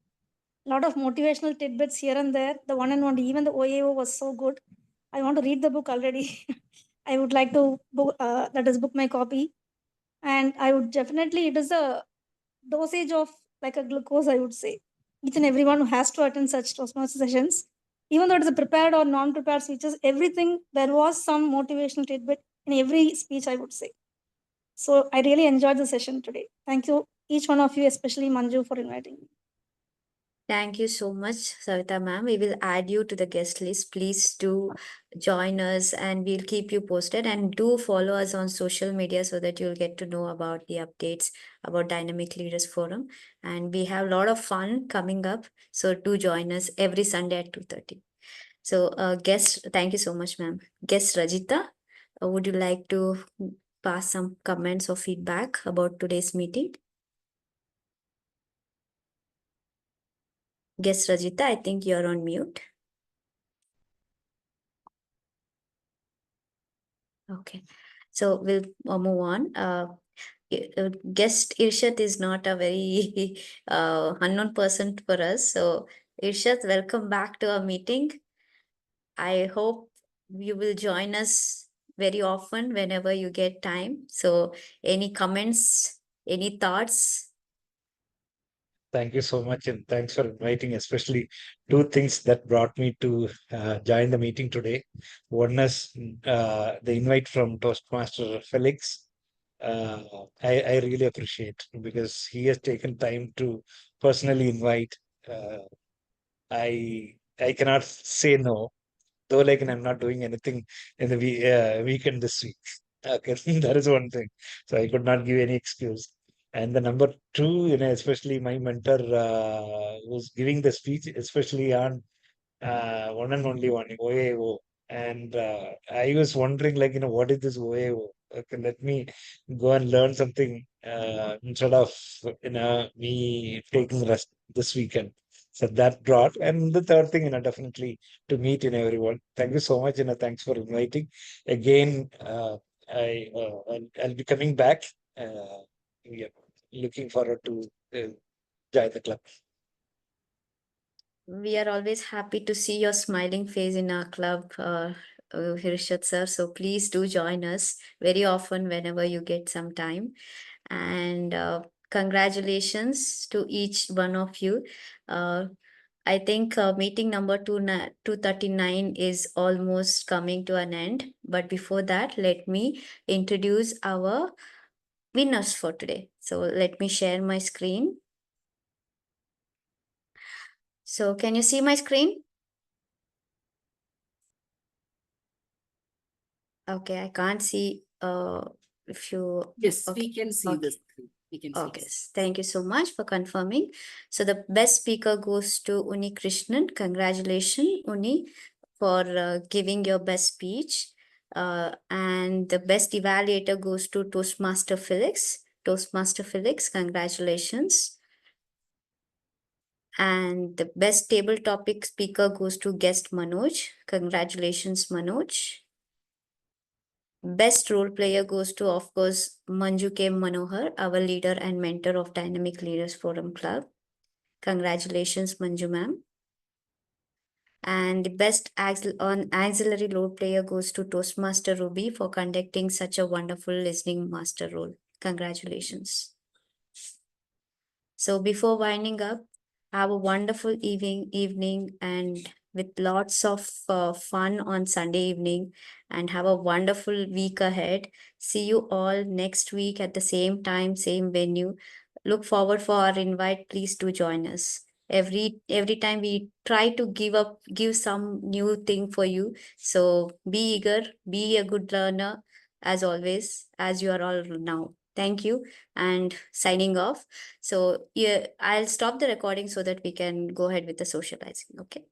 A lot of motivational tidbits here and there. The one and one, even the OAO was so good. I want to read the book already. I would like to book, book my copy. And I would definitely, it is a dosage of like a glucose, I would say. Each and everyone who has to attend such Toastmaster sessions, even though it is a prepared or non-prepared speeches, everything, there was some motivational tidbit in every speech, I would say. So I really enjoyed the session today. Thank you, each one of you, especially Manju, for inviting me. Thank you so much, Savita ma'am. We will add you to the guest list. Please do join us and we'll keep you posted, and do follow us on social media so that you'll get to know about the updates about Dynamic Leaders Forum. And we have a lot of fun coming up. So do join us every Sunday at 2:30. So guest, thank you so much, ma'am. Guest Rajita, would you like to pass some comments or feedback about today's meeting? Guest Rajita, I think you're on mute. Okay, so we'll move on. Guest Irshad is not a very unknown person for us. So Irshad, welcome back to our meeting. I hope you will join us very often whenever you get time. So any comments, any thoughts? Thank you so much, and thanks for inviting, especially two things that brought me to join the meeting today. One is the invite from Toastmaster Felix. I really appreciate because he has taken time to personally invite. I cannot say no, though like I'm not doing anything in the weekend this week. Okay, that is one thing. So I could not give any excuse. And the number two, especially my mentor was giving the speech, especially on one and only one, OAO. And I was wondering, like, what is this OAO? Okay, let me go and learn something instead of, me taking rest this weekend. So that brought, and the third thing, definitely to meet everyone. Thank you so much, thanks for inviting. Again, I'll be coming back. Yeah, looking forward to join the club. We are always happy to see your smiling face in our club, Hirshad sir. So please do join us very often whenever you get some time. And congratulations to each one of you. I think meeting number 239 is almost coming to an end. But before that, let me introduce our winners for today. So let me share my screen. So can you see my screen? Okay, I can't see if you. Yes, okay. we can see Okay. this. We can see Okay, this. thank you so much for confirming. So the best speaker goes to Uni Krishnan. Congratulations, Uni, for giving your best speech. And the best evaluator goes to Toastmaster Felix. Toastmaster Felix, congratulations. And the best table topic speaker goes to guest Manoj. Congratulations, Manoj. Best role player goes to, of course, Manju K. Manohar, our leader and mentor of Dynamic Leaders Forum Club. Congratulations, Manju ma'am. And the best auxiliary role player goes to Toastmaster Ruby for conducting such a wonderful listening master role. Congratulations. So before winding up, have a wonderful evening and with lots of fun on Sunday evening, and have a wonderful week ahead. See you all next week at the same time, same venue. Look forward for our invite. Please do join us. Every time we try to give some new thing for you. So be eager, be a good learner as always, as you are all now. Thank you, and signing off. So yeah, I'll stop the recording so that we can go ahead with the socializing. Okay.